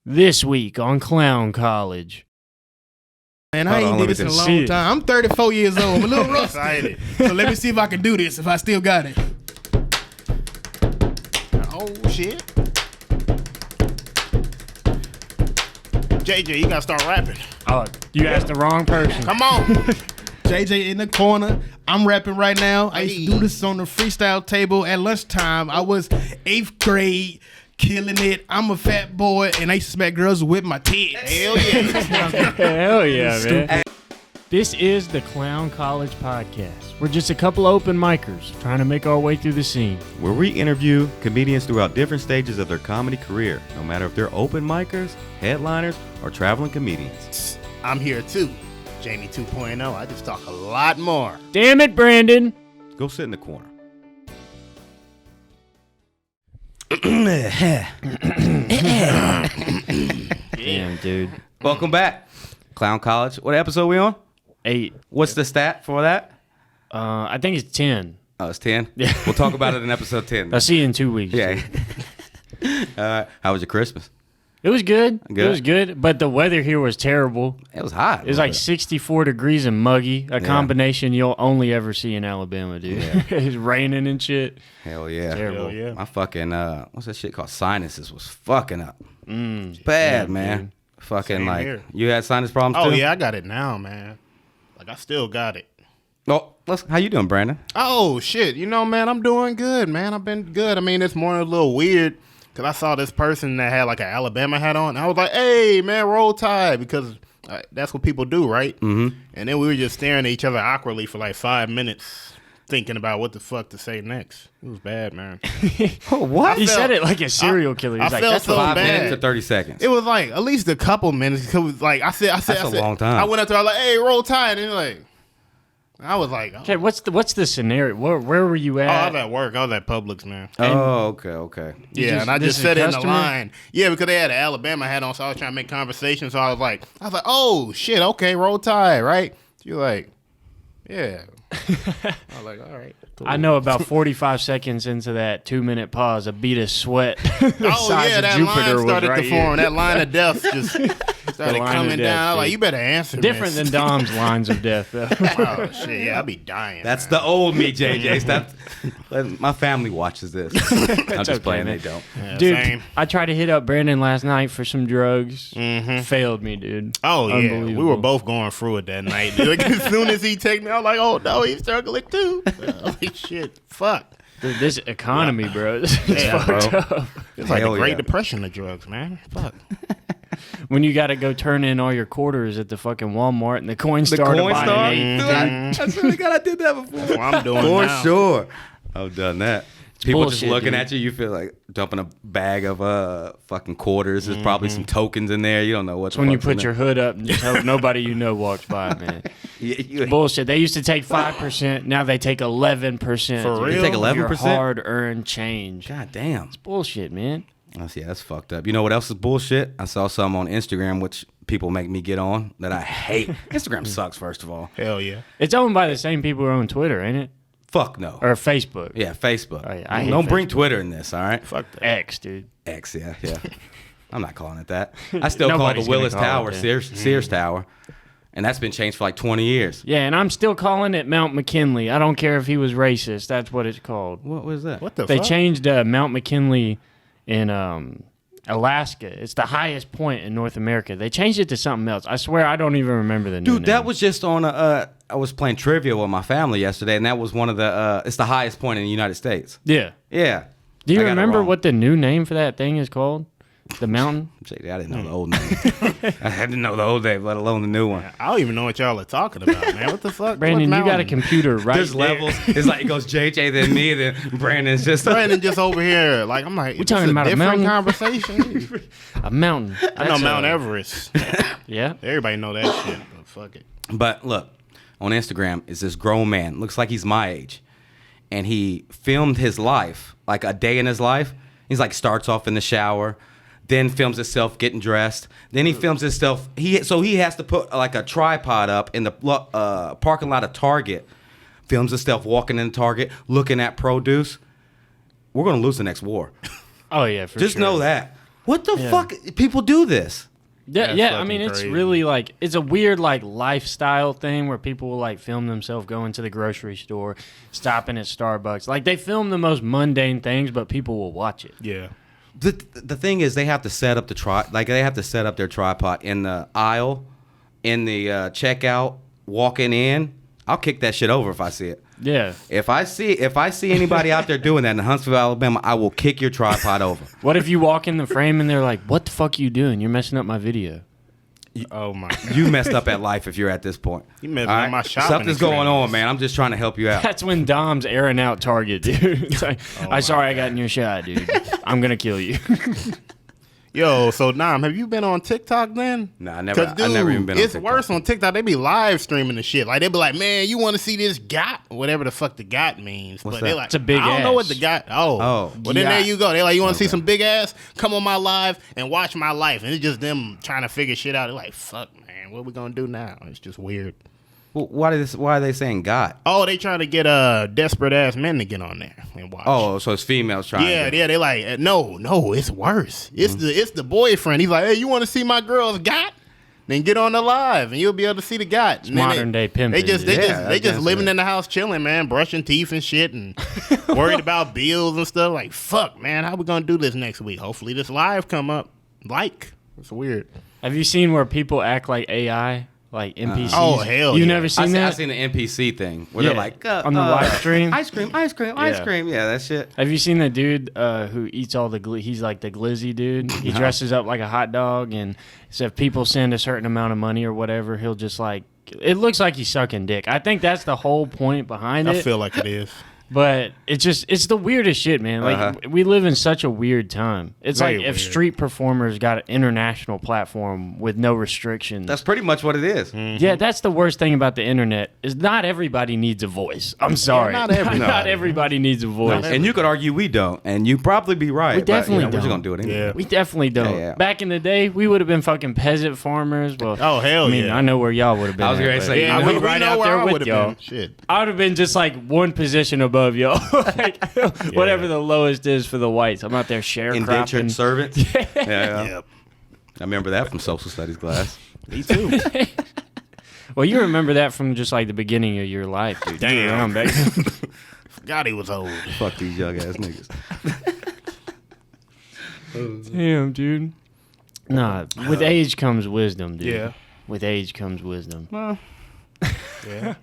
This week on Clown College. Man, I ain't did this in a long time. I'm 34 years old. I'm a little rusty. So let me see if I can do this, if I still got it. Oh, shit. JJ, you gotta start rapping. Oh, you asked the wrong person. Come on. JJ in the corner. I'm rapping right now. I used to do this on the freestyle table at lunchtime. I was 8th grade, killing it. I'm a fat boy, and I used to smack girls with my tits. Hell yeah. Hell yeah, man. This is the Clown College Podcast. We're just a couple open micers trying to make our way through the scene. Where we interview comedians throughout different stages of their comedy career, no matter if they're open micers, headliners, or traveling comedians. I'm here too. Jamie 2.0. I just talk a lot more. Damn it, Branden. Go sit in the corner. Damn, dude. Welcome back. Clown College. What episode we on? 8. What's the stat for that? I think it's 10. Oh, it's 10? Yeah. We'll talk about it in episode 10. I'll see you in 2 weeks. Yeah. How was your Christmas? It was good. Good. It was good, but the weather here was terrible. It was hot. It was like 64 degrees and muggy, a combination you'll only ever see in Alabama, dude. Yeah. It's raining and shit. Hell yeah. Terrible. Hell yeah. My fucking, what's that shit called? Sinuses was fucking up. Bad, man. dude. Fucking Same like, here. you had sinus problems Oh, too? yeah, I got it now, man. Like, I still got it. Oh, how you doing, Branden? Oh, shit. You know, man, I'm doing good, man. I've been good. I mean, this morning was a little weird because I saw this person that had like an Alabama hat on. And I was like, hey, man, roll tide, because that's what people do, right? Mm-hmm. And then we were just staring at each other awkwardly for like 5 minutes thinking about what the fuck to say next. It was bad, man. Oh, what? He said it like a serial killer. He's I like, felt that's so 5 bad. minutes or 30 seconds? It was like at least a couple minutes. Cause like I said, That's a long time. I went up there, I was like, hey, roll tide. And like, I was like, oh. Okay, what's the scenario? Where were you Oh, I at? was at work. I was at Publix, man. Oh, okay. Yeah, and I this just is sat in the customer? line. Yeah, because they had an Alabama hat on, so I was trying to make conversation. So I was like, oh shit, okay, roll tide, right? You're like, yeah. I was like, all right. Cool. I know about 45 seconds into that 2-minute pause, a beat of sweat. Oh size yeah, of that Jupiter line was started right to here. form. That line of death just started line of coming death, down. I was like, dude. you better answer. Different this. than Dom's lines of death, though. Oh shit, yeah, I'd be dying. That's man. the old me, JJ. My family watches this. I'm just okay, playing. man. They don't. Yeah, Dude, same. I tried to hit up Branden last night for some drugs. Mm-hmm. Failed me, dude. Oh, yeah. We Unbelievable. were both going through it that night. Like, as soon as he texted me, I was like, oh, no, he's struggling too. Like, shit, fuck. Dude, this economy, bro. This is Yeah, fucked bro. up. It's like Hell the Great yeah. Depression of drugs, man. Fuck. When you got to go turn in all your quarters at the fucking Walmart and the Coinstar to buy Coinstar? an eighth. I swear to God, I did that before. That's what I'm doing For now. sure. I've done that. People bullshit, just looking dude. at you, you feel like dumping a bag of fucking quarters. There's probably some tokens in there. You don't know what's When you put your hood up and just hope nobody you know walks by, man. Bullshit. They used to take 5%. Now they take 11%. For dude, real? Take of 11%? your hard-earned change. God damn. Bullshit, man. Yeah, that's fucked up. You know what else is bullshit? I saw some on Instagram, which people make me get on, that I hate. Instagram sucks, first of all. Hell yeah. It's owned by the same people who own Twitter, ain't it? Fuck no. Or Facebook. Yeah, Facebook. Oh, yeah, I hate Don't bring Facebook. Twitter in this, all right? Fuck that. X, dude. X, yeah. I'm not calling it that. I still call it Nobody's the gonna Willis call it Tower, that. Sears Tower. And that's been changed for like 20 years. Yeah, and I'm still calling it Mount McKinley. I don't care if he was racist. That's what it's called. What was that? What the They fuck? changed Mount McKinley in Alaska. It's the highest point in North America. They changed it to something else. I swear I don't even remember the new Dude, that name. was just on I was playing trivia with my family yesterday, and that was one of the, it's the highest point in the United States. Yeah. Yeah. Do you I got it remember wrong. what the new name for that thing is called? The mountain? JD, I didn't know the old name. I didn't know the old name, let alone the new one. I don't even know what y'all are talking about, man. What the fuck? Branden, What you got a mountain? computer right There's there. levels. It's like it goes JJ, then me, then Brandon's just Brandon just over here. Like, I'm like, We this talking a about a different mountain? conversation. A mountain. I know That's, Mount Everest. Yeah. Everybody know that shit, but fuck it. But look, on Instagram is this grown man, looks like he's my age, and he filmed his life, like a day in his life. He's like starts off in the shower, then films himself getting dressed, then he films himself. He has to put like a tripod up in the parking lot of Target, films himself walking in Target, looking at produce. We're gonna lose the next war. Oh, yeah, for Just sure. know that. What the fuck? People do this. Yeah, That's yeah. I fucking mean, it's crazy. really like it's a weird like lifestyle thing where people will like film themselves going to the grocery store, stopping at Starbucks. Like they film the most mundane things, but people will watch it. Yeah. The thing is, they have to set up they have to set up their tripod in the aisle, in the checkout, walking in. I'll kick that shit over if I see it. Yeah. If I see anybody out there doing that in Huntsville, Alabama, I will kick your tripod over. What if you walk in the frame and they're like, "What the fuck are you doing? You're messing up my video." Oh my. You messed up at life if you're at this point. You messed All up right? my shopping Something's going on, experience. man. I'm just trying to help you out. That's when Dom's airing out Target, dude. It's like, I'm sorry I got in your shot, dude. I'm gonna kill you. Yo, so Nam, have you been on TikTok then? Nah, I never 'Cause, dude, even been on it's TikTok. worse on TikTok. They be live streaming the shit. Like they be like, man, you want to see this got? Whatever the fuck the got means. What's but they that? like, It's a big I don't know what ass. the got. Oh, Oh. well then there Got. you go. They like, you want to see some big ass? Come on my live and watch my life. And it's just them trying to figure shit out. They're like, fuck, man, what we gonna do now? It's just weird. Well, why are they saying God? Oh, they trying to get desperate ass men to get on there and watch. Oh, so it's females trying. Yeah, to yeah, they like no, it's worse. It's the boyfriend. He's like, hey, you want to see my girl's got? Then get on the live and you'll be able to see the got. And then modern day pimping. They just I guess living so. in the house chilling, man, brushing teeth and shit, and worried about bills and stuff. Like fuck, man, how we gonna do this next week? Hopefully this live come up. Like it's weird. Have you seen where people act like AI, like NPCs? Oh, hell You yeah. never seen that? I've seen the NPC thing where Yeah, they're like on the live stream. ice cream, ice Yeah. cream. Yeah, that shit. Have you seen the dude who eats all the he's like the glizzy dude? He dresses up like a hot dog, and so if people send a certain amount of money or whatever, he'll just like it looks like he's sucking dick. I think that's the whole point behind I it. feel like it is. But it's the weirdest shit, man. Like we live in such a weird time. It's Very like if weird. street performers got an international platform with no restrictions. That's pretty much what it is. Yeah, that's the worst thing about the internet is not everybody needs a voice. I'm sorry. not everybody. Not everybody needs a voice. And you could argue we don't, and you probably be right. We definitely but, we're just don't. gonna do it anyway. Yeah. We definitely don't. Yeah, yeah. Back in the day, we would have been fucking peasant farmers. Well, Oh hell I mean, yeah. I know where y'all would have been. I was at, gonna but say, Yeah, I'd we, be we right know out where there I with would have y'all. been. Shit. I would have been just like one position above y'all, like whatever the lowest is for the whites. I'm out there Indentured sharecropping. servants. Yeah. Yep. I remember that from social studies class. Me too. Well, you remember that from just like the beginning of your life, dude. You were around back then. Forgot he was old. Fuck these young ass niggas. Damn, dude. Nah, with age comes wisdom, dude. Yeah. With age comes wisdom. Yeah.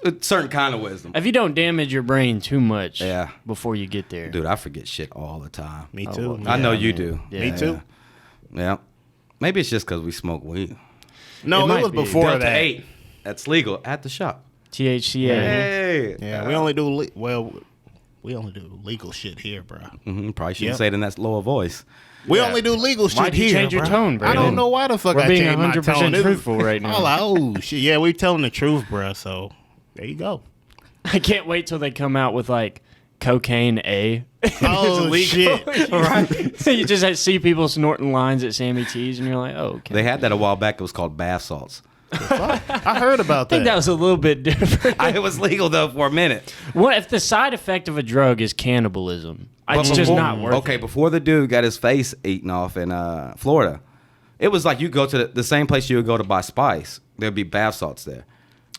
A certain kind of wisdom. If you don't damage your brain too much Yeah. before you get there. Dude, I forget shit all the time. Me Oh, too. well, I know Yeah, you man. do. Yeah. Me too. Yeah. Maybe it's just because we smoke weed. No, It it, might was be. before Delta that. 8. That's legal at the shop. THCA. Hey. Yeah, we only do we only do legal shit here, bro. Probably shouldn't Yep. say it in that lower voice. We only do legal shit Why'd you here. change your bro. tone, I Brandon? don't know why the fuck We're I being changed my 100% tone. This is- truthful right now. I'm like, oh shit, yeah, we telling the truth, bro. So there you go. I can't wait till they come out with like cocaine A. Oh shit. Right? So you just see people snorting lines at Sammy T's, and you're like, oh, okay. They had that a while back. It was called bath salts. I heard about I think that was a little bit different. It was legal though for a minute. What if the side effect of a drug is cannibalism? It's just not worth Okay, it. before the dude got his face eaten off in Florida, it was like you go to the same place you would go to buy spice. There'd be bath salts there.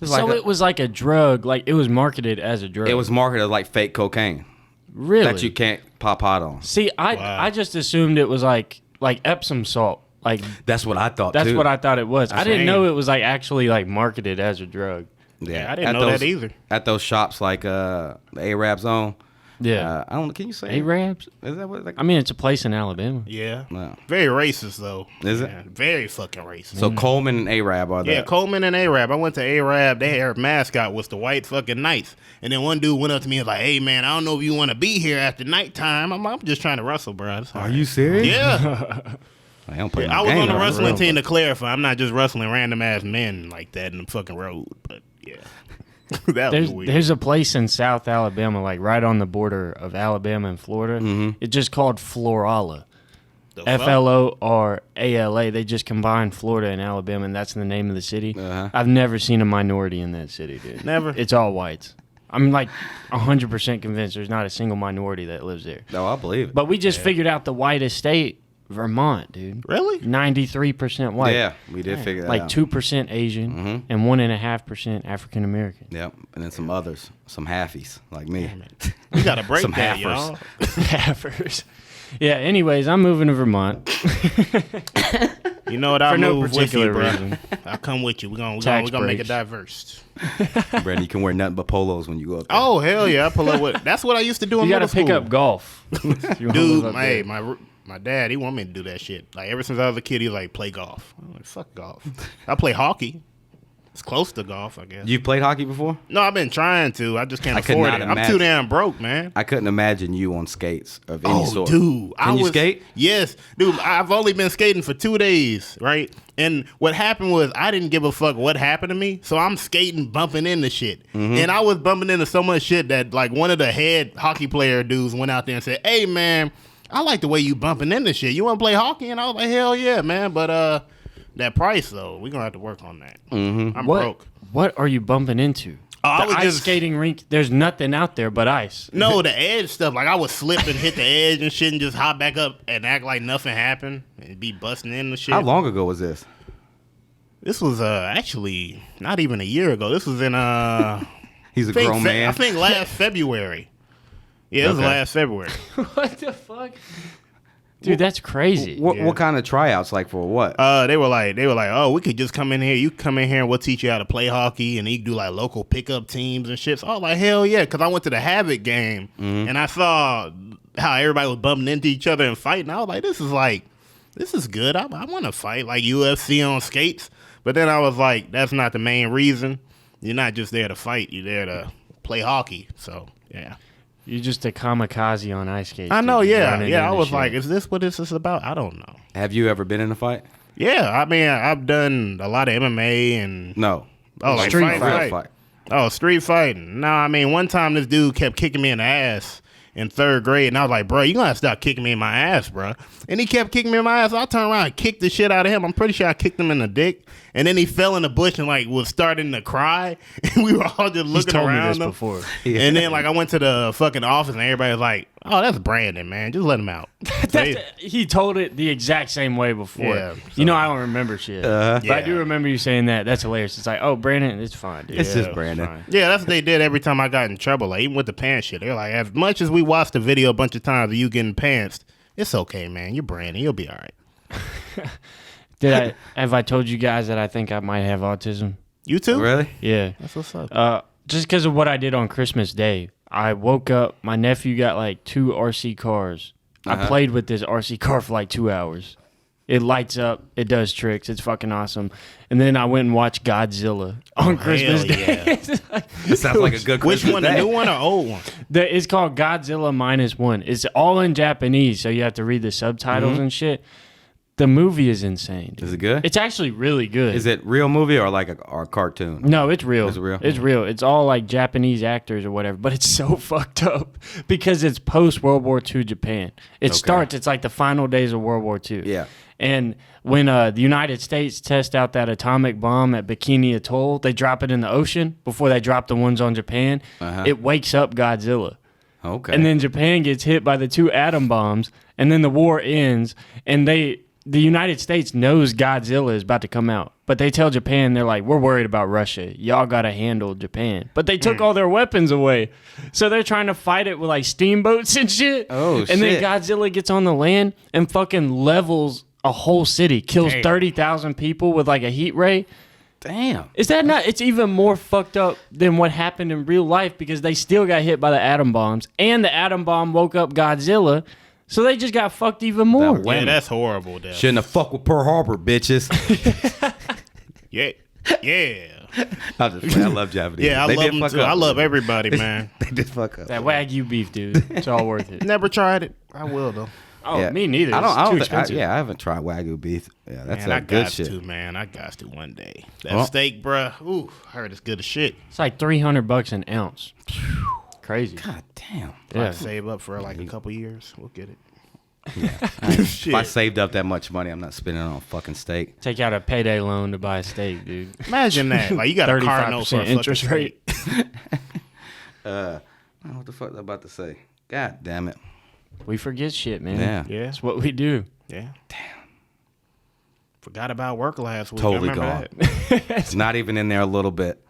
So it was like a drug, like it was marketed as a drug. It was marketed like fake cocaine really. that you can't pop hot on. See, I just assumed it was like Epsom salt. Like That's what I thought. that's too. what I thought it was. I didn't Same. know it was like actually like marketed as a drug. Yeah, I didn't At know those- that either. At those shops like the Arab Zone. Yeah. I don't. Can you say Arabs? Is that what? I mean, it's a place in Alabama. Yeah. No. Very racist though. Is it? Yeah, very fucking racist. So Coleman and Arab are Yeah, the Coleman and Arab. I went to Arab. Their mascot was the white fucking knights. And then one dude went up to me and was like, hey, man, I don't know if you want to be here after nighttime. I'm just trying to wrestle, bro. It's all Are right. you serious? Yeah. I don't play I no was game, on the though. wrestling Real. team to clarify. I'm not just wrestling random ass men like that in the fucking road. But yeah. That was weird. There's a place in South Alabama, like right on the border of Alabama and Florida. Mm-hmm. It's just called Florala. The fuck? FLORALA. They just combined Florida and Alabama, and that's the name of the city. Uh-huh. I've never seen a minority in that city, dude. Never? It's all whites. I'm like 100% convinced there's not a single minority that lives there. No, I believe it. But we just figured out the whitest state Vermont, dude. Really? 93% white. Yeah, we did figure that like out. 2% Asian and 1.5% African American. Yep, and then some others, some halfies like me. We got to break Some that, halfers. y'all. Halfers. Yeah. Anyways, I'm moving to Vermont. You know what? I'll For no move with you, particular bro. reason. I'll come with you. We're gonna Tax make it breaks. diverse. Branden, you can wear nothing but polos when you go up there. Oh hell yeah! I pull up with. That's what I used to do in You got to middle pick school. up golf. You wanna Dude, live up hey, there. my dad, he wanted me to do that shit. Like ever since I was a kid, he was like, play golf. I'm like, fuck golf. I play hockey. It's close to golf, I guess. You played hockey before? No, I've been trying to. I just can't I could afford not it. I'm imagine. too damn broke, man. I couldn't imagine you on skates of any sort. Dude, Can you skate? Yes, dude. I've only been skating for 2 days, right? And what happened was I didn't give a fuck what happened to me, so I'm skating, bumping into shit, and I was bumping into so much shit that like one of the head hockey player dudes went out there and said, "Hey, man, I like the way you bumping into shit. You want to play hockey?" And I was like, "Hell yeah, man!" But that price though, we're gonna have to work on that. I'm broke. What are you bumping into? I The was ice just- skating rink. There's nothing out there but ice. No, the edge stuff. Like I would slip and hit the edge and shit and just hop back up and act like nothing happened and be busting in the shit. How long ago was this? This was actually not even a year ago. This was in He's a grown man. I think last February. Yeah, it was Okay. last February. What the fuck? Dude, that's crazy. What kind of tryouts? Like for what? They were like, oh, we could just come in here. You come in here and we'll teach you how to play hockey, and you can do like local pickup teams and shit. So I was like, hell yeah, because I went to the Havoc game and I saw how everybody was bumping into each other and fighting. I was like, this is good. I want to fight like UFC on skates. But then I was like, that's not the main reason. You're not just there to fight. You're there to play hockey. So yeah. You're just a kamikaze on ice skates. I know, dude. yeah. Running Yeah, I into was shit. like, is this what this is about? I don't know. Have you ever been in a fight? Yeah, I mean, I've done a lot of MMA and No. like Street fight. Real fight. Oh, street fighting. No, I mean, one time this dude kept kicking me in the ass in 3rd grade, and I was like, bro, you gonna have to stop kicking me in my ass, bro. And he kept kicking me in my ass. I turned around and kicked the shit out of him. I'm pretty sure I kicked him in the dick. And then he fell in the bush and like was starting to cry. And we were all just He's looking told me around this him. before. And then like I went to the fucking office and everybody was like, oh, that's Branden, man. Just let him out. He told it the exact same way before. Yeah, You know, I don't remember shit. But I Yeah. do remember you saying that. That's hilarious. It's like, oh, Branden, it's fine, dude. It's just Yeah, Branden. fine. Yeah, that's what they did every time I got in trouble. Like even with the pants shit, they're like, as much as we watched the video a bunch of times of you getting pantsed, it's okay, man. You're Branden. You'll be all right. Have I told you guys that I think I might have autism? You too? Really? Yeah. That's what's up. Just because of what I did on Christmas Day. I woke up, my nephew got like 2 RC cars. I played with this RC car for like 2 hours. It lights up, it does tricks, it's fucking awesome. And then I went and watched Godzilla on Christmas hell Day. yeah. It sounds like a good Which Christmas one, day. the new one or old one? It's called Godzilla -1. It's all in Japanese, so you have to read the subtitles and shit. The movie is insane, dude. Is it good? It's actually really good. Is it real movie or like a cartoon? No, it's real. Is it real? It's real. It's all like Japanese actors or whatever, but it's so fucked up because it's post World War II Japan. It starts. It's like the final days of World War II. Yeah. And when the United States test out that atomic bomb at Bikini Atoll, they drop it in the ocean before they drop the ones on Japan. It wakes up Godzilla. Okay. And then Japan gets hit by the 2 atom bombs, and then the war ends, and the United States knows Godzilla is about to come out. But they tell Japan, they're like, we're worried about Russia. Y'all got to handle Japan. But they took all their weapons away. So they're trying to fight it with like steamboats and shit. Oh, and then shit. Godzilla gets on the land and fucking levels a whole city, kills 30,000 people with like a heat ray. Damn. Is that not? It's even more fucked up than what happened in real life because they still got hit by the atom bombs. And the atom bomb woke up Godzilla. So they just got fucked even more. Yeah, that's horrible. Def. Shouldn't have fucked with Pearl Harbor, bitches. Yeah. Yeah. I love Japanese. Yeah, I They love did them fuck too. up. I love everybody, man. They did fuck up. That Wagyu beef, dude. It's all worth it. Never tried it. I will, though. Oh, Yeah. me neither. I don't. It's I too don't. expensive. I haven't tried Wagyu beef. Yeah, that's Man, I that good got shit. to, man. I got to one day. That Well- steak, bruh. Ooh, I heard it's good as shit. It's like $300 an ounce. Crazy. God damn. Yeah. Save up for like a couple years. We'll get it. If I saved up that much money, I'm not spending it on fucking steak. Take out a payday loan to buy a steak, dude. Imagine that. Like you got a car note for a 35% interest fucking rate. steak. What the fuck was I about to say? God damn it. We forget shit, man. Yeah. Yeah. That's what we do. Yeah. Damn. Forgot about work last week. Totally I remember gone. that. It's not even in there a little bit.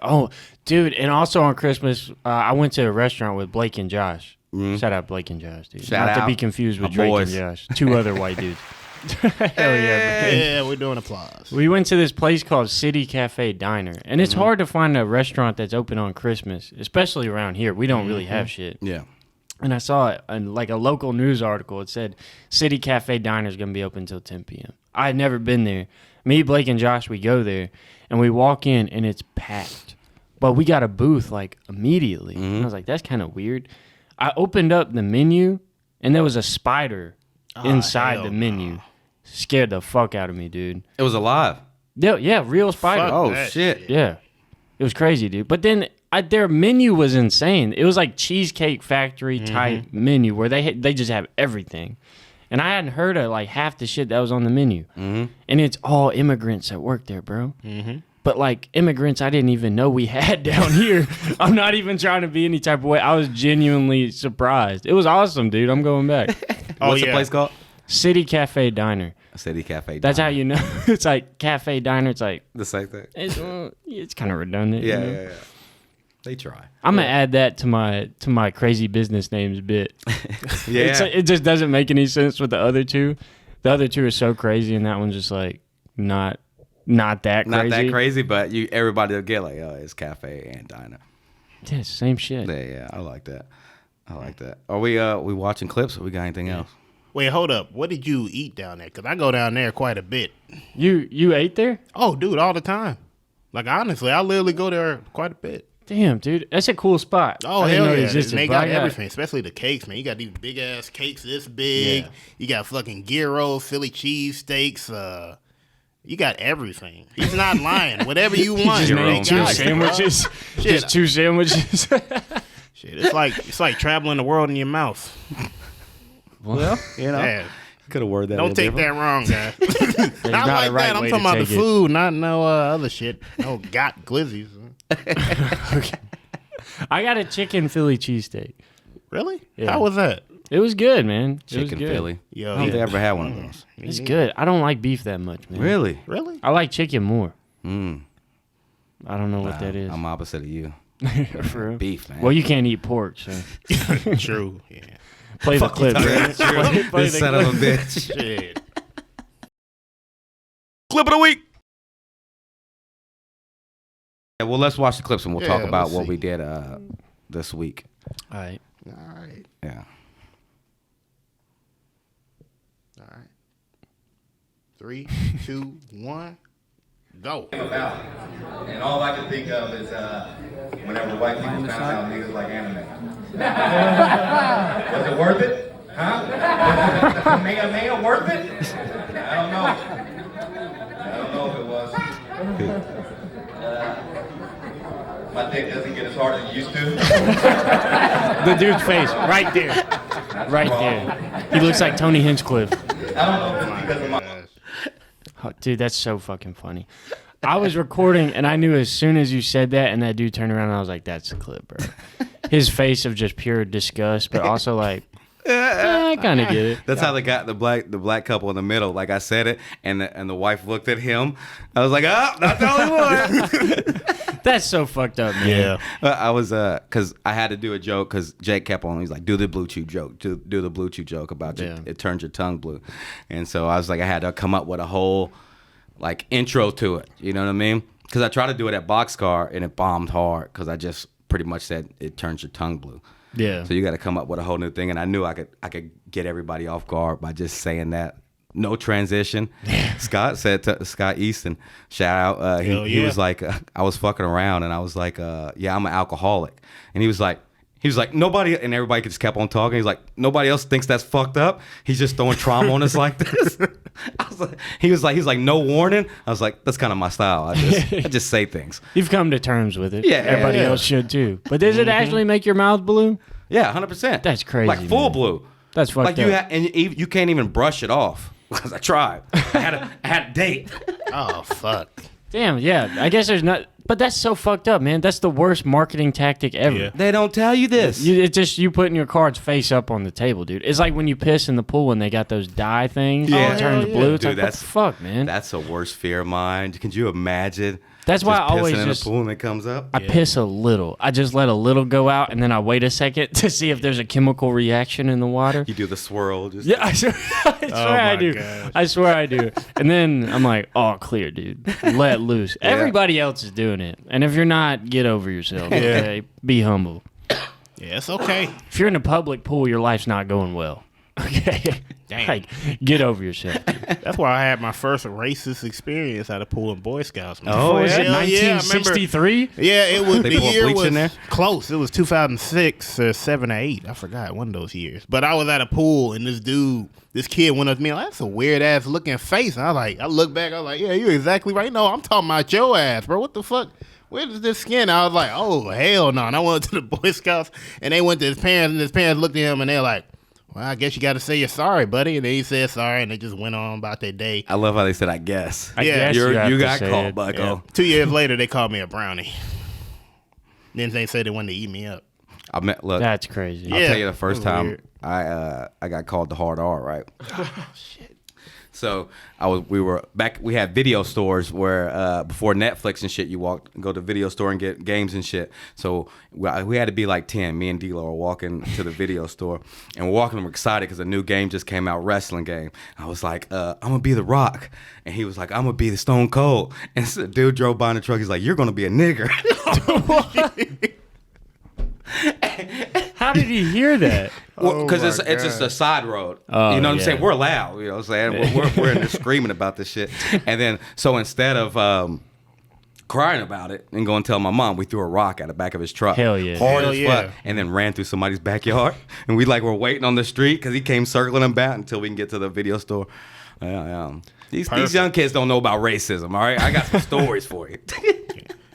Oh, dude. And also on Christmas, I went to a restaurant with Blake and Josh. Shout out Blake and Josh, dude. Shout Not to out. be confused with My Drake boys. and Josh. Two other white dudes. Hell yeah, man. Yeah, we're doing applause. We went to this place called City Cafe Diner. And it's hard to find a restaurant that's open on Christmas, especially around here. We don't really have shit. Yeah. And I saw it in like a local news article. It said City Cafe Diner is going to be open until 10 p.m. I had never been there. Me, Blake, and Josh, we go there, and we walk in, and it's packed. But we got a booth like immediately. And I was like, that's kind of weird. I opened up the menu, and there was a spider inside the menu. Scared the fuck out of me, dude. It was alive. Yeah, real spider. Fuck Oh, that shit. Yeah. It was crazy, dude. But then their menu was insane. It was like Cheesecake Factory type menu where they just have everything. And I hadn't heard of like half the shit that was on the menu. And it's all immigrants that work there, bro. But like immigrants I didn't even know we had down here. I'm not even trying to be any type of way. I was genuinely surprised. It was awesome, dude. I'm going back. What's the place called? City Cafe Diner. City Cafe. That's how Diner. you know. It's like cafe diner. It's like The same thing. it's kind of redundant. Yeah, you know? yeah. They try. I'm gonna add that to my crazy business names bit. Yeah. It just doesn't make any sense with the other two. The other two are so crazy, and that one's just like not that crazy. Not that crazy, but everybody will get like, oh, it's cafe and diner. Yeah, same shit. Yeah, I like that. I like that. Are we watching clips or we got anything else? Wait, hold up. What did you eat down there? Because I go down there quite a bit. You ate there? Oh, dude, all the time. Like, honestly, I literally go there quite a bit. Damn, dude, that's a cool spot. Oh, I didn't hell know it yeah. existed, They but got I everything, especially the cakes, man. You got these big-ass cakes this big. Yeah. You got fucking gyros, Philly cheesesteaks. You got everything. He's not lying. Whatever you want. Just they named two got it, bro. sandwiches. Shit. Just two sandwiches. Shit, it's like traveling the world in your mouth. Well, you know, Yeah. could have worded that. Don't take that wrong, guys. Not not like a right that. I'm way talking to about the take it. food, not no other shit. No got glizzies. I got a chicken Philly cheesesteak. Really? Yeah. How was that? It was good, man. It was Chicken good. Philly. Yo, I don't think I yeah. ever had one of those. It's good. I don't like beef that much, man. Really? Really? I like chicken more. Mm. I don't know what that is. I'm opposite of you. For real. Beef, man. Well, you can't eat pork, so True. Yeah. play the clip, man. Play This the son of a clip. bitch. Shit. Clip of the week. Yeah, well, let's watch the clips and we'll talk Yeah, about let's what see. we did this week. All right. All right. Yeah. All right. 3, 2, 1, go. About. And all I can think of is whenever white people found out niggas like anime. Was it worth it? Huh? Was Maya worth it? I don't know if it was. My dick doesn't get as hard as it used to. The dude's face, right there. Right there. He looks like Tony Hinchcliffe. I don't know if it's because of my... Oh, dude, that's so fucking funny. I was recording, and I knew as soon as you said that, and that dude turned around, and I was like, that's the clip, bro. His face of just pure disgust, but also like, I kind of get it. That's how they got the black couple in the middle. Like I said it, and the wife looked at him. I was like, oh, not the only one. That's so fucked up, man. Yeah. I was because I had to do a joke because Jake kept on. He's like, do the blue chew joke, do the blue chew joke about Yeah. it turns your tongue blue, and so I was like, I had to come up with a whole like intro to it. You know what I mean? Because I tried to do it at Boxcar and it bombed hard because I just pretty much said it turns your tongue blue. Yeah. So you got to come up with a whole new thing, and I knew I could get everybody off guard by just saying that. No transition. Scott said to Scott Easton, shout out. He was like, I was fucking around, and I was like, yeah, I'm an alcoholic, and he was like, nobody, and everybody just kept on talking. He's like, nobody else thinks that's fucked up. He's just throwing trauma on us like this. I was like, he's like, no warning. I was like, that's kind of my style. I just say things. You've come to terms with it. Yeah, Everybody yeah. else should too. But does it actually make your mouth blue? Yeah, 100%. That's crazy, Like full man. blue. That's fucked like up. and you can't even brush it off because I tried. I had a date. Oh, fuck. Damn, yeah. I guess there's not. But that's so fucked up, man. That's the worst marketing tactic ever. Yeah. They don't tell you this. It's just you putting your cards face up on the table, dude. It's like when you piss in the pool when they got those dye things that turn to blue. It's Dude, like, what the fuck, man? That's the worst fear of mine. Could you imagine? That's why I always pissing in just a pool and it comes up. I piss a little. I just let a little go out, and then I wait a second to see if there's a chemical reaction in the water. You do the swirl. Just Yeah, I swear I do. gosh. I swear I do. And then I'm like, oh, clear, dude. Let loose. Everybody else is doing it. And if you're not, get over yourself. Okay? Be humble. Yeah, it's okay. If you're in a public pool, your life's not going well. Okay? Damn. Like, get over yourself. Dude. That's why I had my first racist experience at a pool in Boy Scouts. Man. Oh, is it Hell yeah, I remember- 1963? Yeah, it was. They The pour year bleach was in there? close. It was 2006 or 7 or 8. I forgot one of those years. But I was at a pool and this kid went up to me like, that's a weird ass looking face. And I look back. I was like, yeah, you're exactly right. No, I'm talking about your ass, bro. What the fuck? Where is this skin? I was like, oh hell no. And I went to the Boy Scouts and they went to his parents and his parents looked at him and they're like, well, I guess you got to say you're sorry, buddy. And then he said sorry, and they just went on about their day. I love how they said, I guess. I Yeah. guess have You to got say caught, it. bucko. Yeah. 2 years later, they called me a brownie. Then they said they wanted to eat me up. Look, That's crazy. Yeah. I'll tell you the first That was time weird. I got called the hard R, right? Shit. So we had video stores where before Netflix and shit, you go to the video store and get games and shit. So we had to be like 10. Me and D-Lo were walking to the video store and we're walking. We're excited because a new game just came out, wrestling game. I was like, I'm gonna be The Rock, and he was like, I'm gonna be the Stone Cold. And so the dude drove by in the truck. He's like, you're gonna be a nigger. How did he hear that? Because it's just a side road. Oh, you know what I'm yeah. saying? We're loud. You know what I'm saying? We're in there screaming about this shit. And then, so instead of crying about it and going to tell my mom, we threw a rock at the back of his truck. Hell yeah. Hard Hell as yeah. fuck. And then ran through somebody's backyard. And we were waiting on the street because he came circling them back until we can get to the video store. These young kids don't know about racism, all right? I got some stories for you.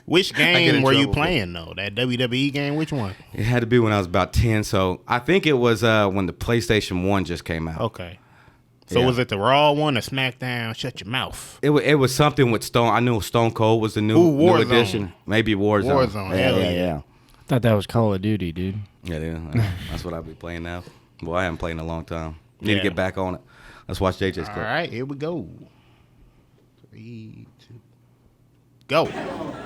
Which get in game were you trouble for it. playing, though? That WWE game? Which one? It had to be when I was about 10. So I think it was when the PlayStation 1 just came out. Okay. So Yeah. was it the Raw one or SmackDown? Shut your mouth. It was something with Stone. I knew Stone Cold was the new Warzone. edition. Maybe Warzone. Warzone, Yeah, hell yeah, yeah. yeah. I thought that was Call of Duty, dude. Yeah, that's what I'll be playing now. Well, I haven't played in a long time. Need Yeah. to get back on it. Let's watch JJ's All clip. right, here we go. 3, 2, go.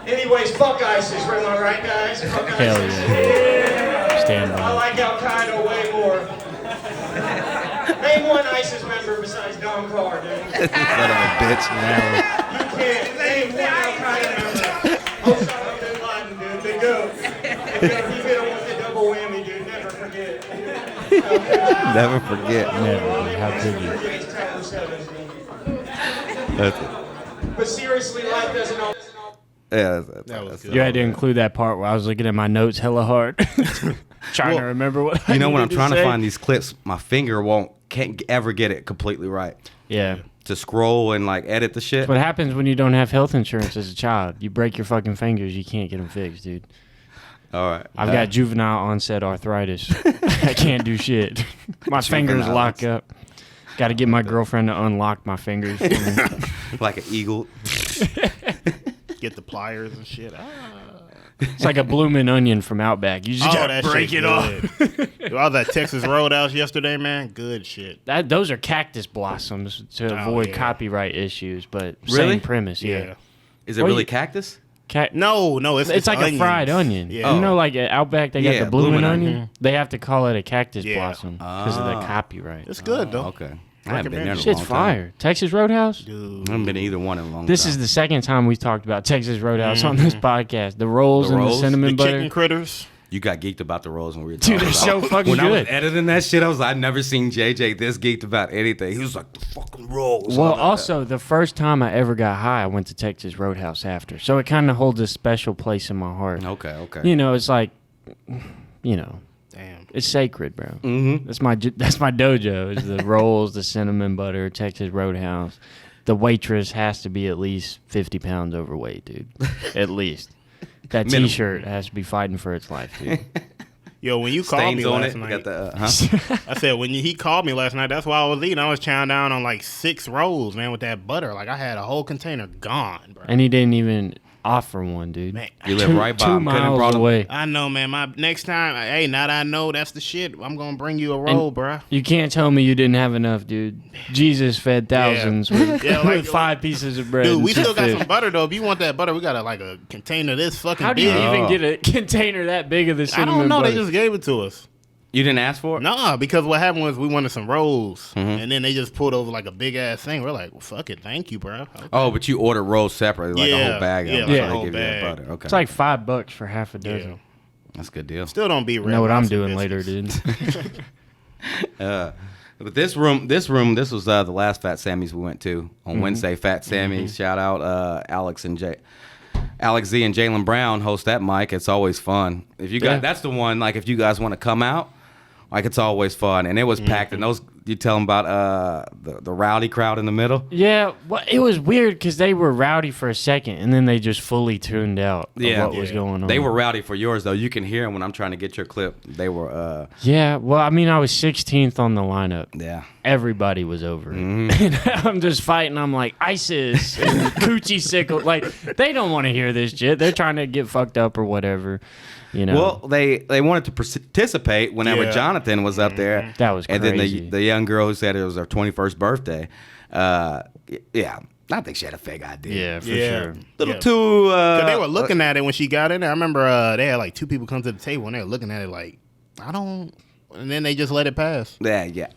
Anyways, fuck ISIS, am I right, guys? Fuck ISIS. Hell yeah. Stand I by. like Al Qaeda way more. Name one ISIS member besides Dom Carr, dude. Son of a bitch. You can't name one Al Qaeda member. Osama bin Laden, dude. The goat. If you hit him with the double whammy, dude, never forget. Never forget. Never, dude. How could you? It's Tower 7, dude. That's it. But seriously, life doesn't always. Yeah, That was good. You had to include that part where I was looking at my notes hella hard. Trying to remember what I You know, when I'm needed trying to say. find these clips, my finger can't ever get it completely right. Yeah. To scroll and edit the shit. What happens when you don't have health insurance as a child? You break your fucking fingers, you can't get them fixed, dude. All right. I've got juvenile onset arthritis. I can't do shit. My fingers Juvenile lock up. Got to get my girlfriend to unlock my fingers for me. like an eagle. Get the pliers and shit. It's like a blooming onion from Outback. You just gotta that break shit it off. good. Dude, I was at Texas Roadhouse yesterday, man. Good shit. Those are cactus blossoms to avoid yeah. copyright issues, but Really? same premise. Yeah. Is it Well, really you- cactus? No, It's like onions. a fried onion. Yeah. You know, like at Outback, they got Yeah, the blooming blooming onion. onion. They have to call it a cactus Yeah. blossom because of the copyright. It's good, though. Okay. I haven't been there in a Shit's long fire. Texas Roadhouse? Dude. time. I haven't been to either one in a long This time. is the second time we've talked about Texas Roadhouse on this podcast. The rolls The and the rolls? cinnamon The butter. chicken critters. You got geeked about the rolls when we were talking Dude, they're about so fucking When I was good. editing that shit, I'd never seen JJ this geeked about anything. He was like, the fucking rolls. Well, I love that. also, the first time I ever got high, I went to Texas Roadhouse after. So it kind of holds a special place in my heart. Okay. You know, it's like, you know, Damn. it's sacred, bro. Mm-hmm. That's my dojo. Is the rolls, the cinnamon butter, Texas Roadhouse. The waitress has to be at least 50 pounds overweight, dude. At least. That Minimum. T-shirt has to be fighting for its life, dude. Yo, when you called me Stains on last it. You night, got the, I said when he called me last night, that's why I was eating. I was chowing down on like 6 rolls, man, with that butter. Like I had a whole container gone, bro. And he didn't even offer one, dude. Man, You live right by 2 him. Couldn't have miles brought him. away. I know, man. My next time, hey, now that I know that's the shit, I'm gonna bring you a roll, bruh. You can't tell me you didn't have enough, dude. Jesus fed thousands with, Yeah, like- with 5 pieces of bread. Dude, and we 2 still got fish. some butter though. If you want that butter, we got a container this fucking How do you big. even Oh. get a container that big of the I cinnamon don't know. butter? They just gave it to us. You didn't ask for it? Nah, because what happened was we wanted some rolls, Mm-hmm. and then they just pulled over like a big ass thing. We're like, well, fuck it, thank you, bro. Okay. Oh, but you ordered rolls separately, like a Yeah, whole bag of yeah, them. like so a they whole give you that bag. butter. Okay. It's like $5 for half a dozen. Yeah. That's a good deal. Still don't be You know what I'm Lobster doing later, biscuits. dude. But this was the last Fat Sammy's we went to on Wednesday. Fat Sammy's, shout out Alex Z and Jalen Brown host that mic. It's always fun. If you guys, Yeah. that's the one. Like if you guys want to come out, like it's always fun. And it was packed. And those you tell them about the rowdy crowd in the middle. Yeah, well, it was weird because they were rowdy for a second, and then they just fully tuned out of what was going on. They were rowdy for yours though. You can hear them when I'm trying to get your clip. They were Yeah, well, I mean, I was 16th on the lineup. yeah. Everybody was over it. And I'm just fighting. I'm like, ISIS and Coochie Sickle. Like, they don't want to hear this shit. They're trying to get fucked up or whatever, you know. Well, they wanted to participate whenever Yeah. Jonathan was up there. That was And then crazy. the young girl who said it was her 21st birthday. Yeah, I think she had a fake ID. Yeah, for Yeah. sure. Little Yeah. too. 'Cause they were looking at it when she got in there. I remember they had like 2 people come to the table and they were looking at it like, I don't. And then they just let it pass. Yeah.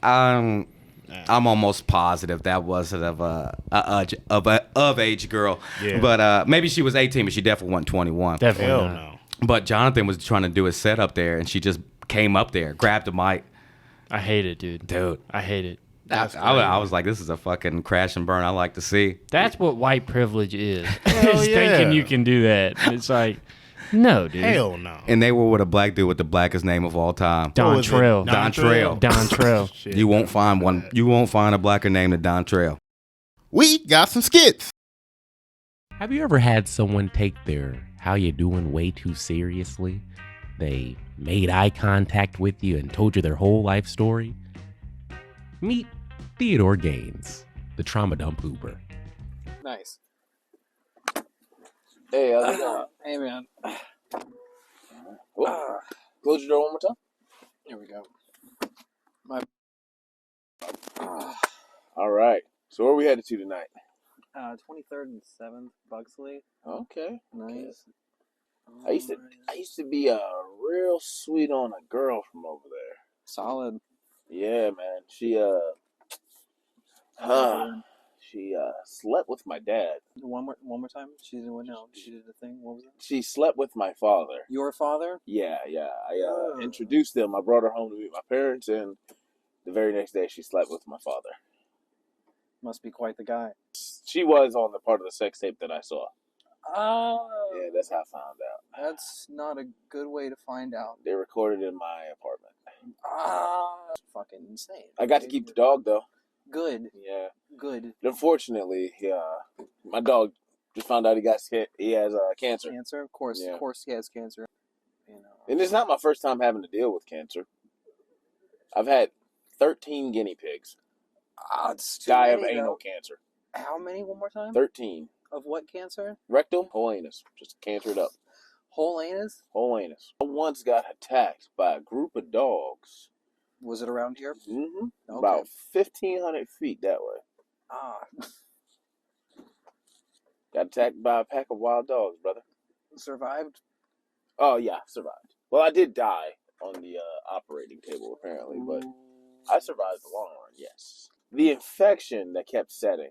I'm almost positive that wasn't of age girl. Yeah. But maybe she was 18, but she definitely wasn't 21. Definitely Hell not. no. But Jonathan was trying to do his set up there, and she just came up there, grabbed the mic. I hate it, dude. Dude. I hate it. I was like, this is a fucking crash and burn I like to see. That's what white privilege is. Hell Is yeah. thinking you can do that. It's like, no, dude. Hell no. And they were with a black dude with the blackest name of all time. Don was it? Trail. Don Trail. Don Trail. Shit. You won't find one. You won't find a blacker name than Don Trail. We got some skits. Have you ever had someone take their how you doing way too seriously? They made eye contact with you and told you their whole life story? Meet Theodore Gaines, the trauma dump hooper. Nice. Hey, how's it going? Hey, man. Oh, close your door one more time. Here we go. All right. So where are we headed to tonight? 23rd and 7th, Bugsley. Okay. Nice. I used to be real sweet on a girl from over there. Solid. Yeah, man. She slept with my dad. One more time. She did what now? She did the thing. What was it? She slept with my father. Your father? Yeah. I introduced them. I brought her home to meet my parents, and the very next day she slept with my father. Must be quite the guy. She was on the part of the sex tape that I saw. Oh. Yeah, that's how I found out. That's not a good way to find out. They recorded in my apartment. That's fucking insane. I got to keep the dog though. Good. Yeah. Good. Unfortunately, my dog just found out he has cancer. Cancer? Of course. Yeah. Of course he has cancer. You know. And it's not my first time having to deal with cancer. I've had 13 guinea pigs It's too die of many, anal though. cancer. How many? One more time? 13. Of what cancer? Rectum, whole anus. Just cancered up. Whole anus? Whole anus. I once got attacked by a group of dogs. Was it around here? Mm-hmm. Okay. About 1,500 feet that way. Got attacked by a pack of wild dogs, brother. Survived? Oh, yeah, survived. Well, I did die on the operating table, apparently, but I survived the long run, yes. The infection that kept setting,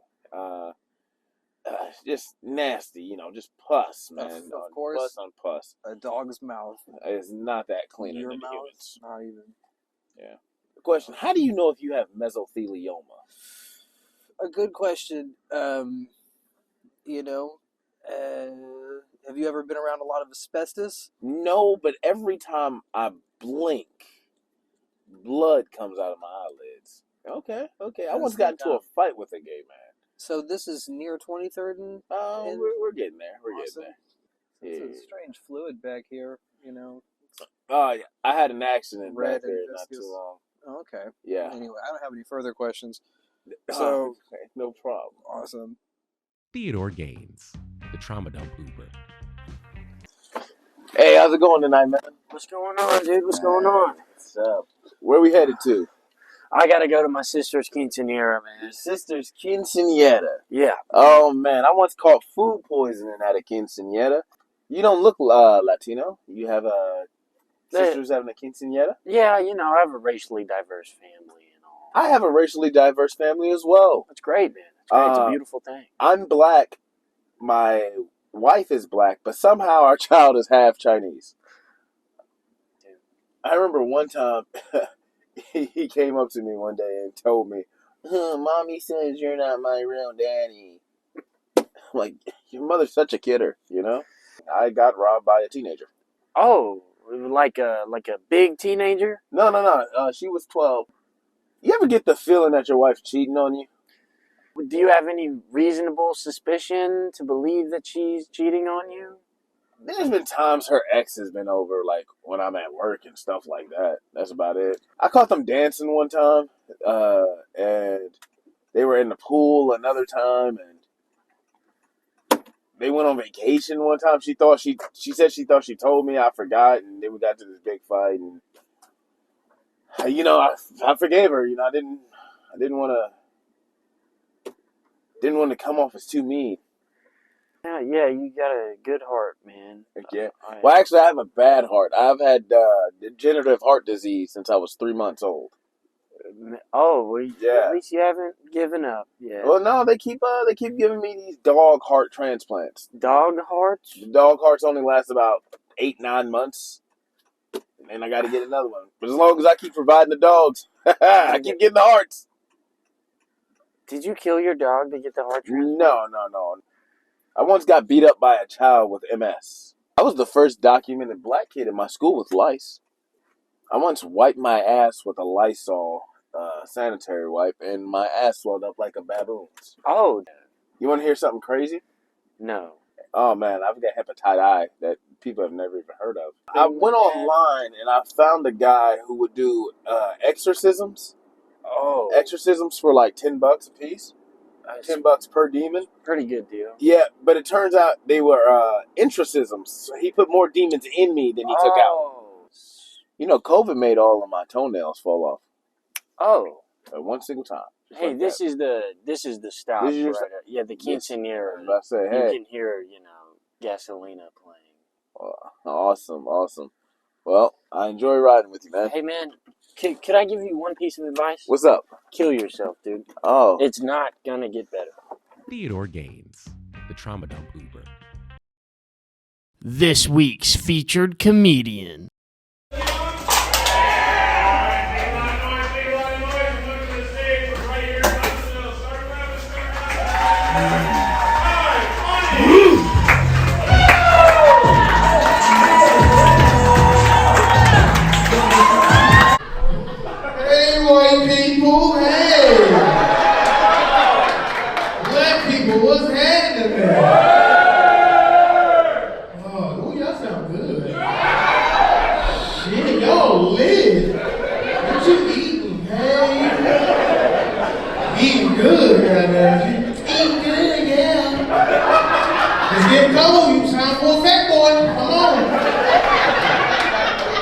just nasty, just pus, man. Of course. Pus on pus. A dog's mouth. It's not that clean Your in the mouth? humans. Not even. Yeah. The question, how do you know if you have mesothelioma? A good question. Have you ever been around a lot of asbestos? No, but every time I blink, blood comes out of my eyelids. Okay. I once got into a fight with a gay man. So this is near 23rd and... and- We're getting there. We're Awesome. getting It's there. a strange fluid back here, Yeah. I had an accident Red back there and not too viscous. long. Oh, okay. Yeah. Anyway, I don't have any further questions. Oh, So, okay, no problem. awesome. Theodore Gaines, the trauma dump Uber. Hey, how's it going tonight, man? What's going on, dude? What's going on? What's up? Where we headed to? I gotta go to my sister's quinceanera, man. Your sister's quinceanera. Yeah. Oh, man. I once caught food poisoning at a quinceanera. You don't look Latino. You have sisters having a quinceanera? Yeah, you know, I have a racially diverse family and all. I have a racially diverse family as well. That's great, man. It's great. It's a beautiful thing. I'm black. My wife is black, but somehow our child is half Chinese. Dude. I remember one time he came up to me one day and told me, Mommy says you're not my real daddy. I'm like, your mother's such a kidder, you know? I got robbed by a teenager. Oh, like a big teenager? No. She was 12. You ever get the feeling that your wife's cheating on you? Do you have any reasonable suspicion to believe that she's cheating on you? There's been times her ex has been over, like, when I'm at work and stuff like that. That's about it. I caught them dancing one time, and they were in the pool another time, and they went on vacation one time. She said she thought she told me. I forgot, and then we got to this big fight, and, you know, I forgave her. You know, I didn't want to come off as too mean. Yeah, you got a good heart, man. Yeah. Well, actually, I have a bad heart. I've had degenerative heart disease since I was 3 months old. Oh, well, yeah. At least you haven't given up yet. Well, no, they keep giving me these dog heart transplants. Dog hearts? The dog hearts only last about 8-9 months, and I got to get another one. But as long as I keep providing the dogs, I keep getting the hearts. Did you kill your dog to get the heart transplant? No. I once got beat up by a child with MS. I was the first documented black kid in my school with lice. I once wiped my ass with a Lysol sanitary wipe, and my ass swelled up like a baboon's. Oh. You want to hear something crazy? No. Oh, man, I've got hepatitis that people have never even heard of. I went online, and I found a guy who would do exorcisms. Oh. Exorcisms for like $10 a piece. $10 per demon. Pretty good deal. Yeah, but it turns out they were intracisms. So he put more demons in me than he took out. You know, COVID made all of my toenails fall off. Oh. At one single time. Hey, like this is the stop. This is your right? Yeah, the quinceanera. I say, hey. You can hear, Gasolina playing. Awesome. Well, I enjoy riding with you, man. Hey, man, could I give you one piece of advice? What's up? Kill yourself, dude. Oh. It's not gonna get better. Theodore Gaines, the trauma dump Uber. This week's featured comedian. Hey, white people, hey! Black people, what's happening there? Oh, ooh, y'all sound good. Shit, y'all lit. What you eating, hey? Eating good, goddamn. Eating good, yeah. It's getting cold, you sound for a fat boy. Come on.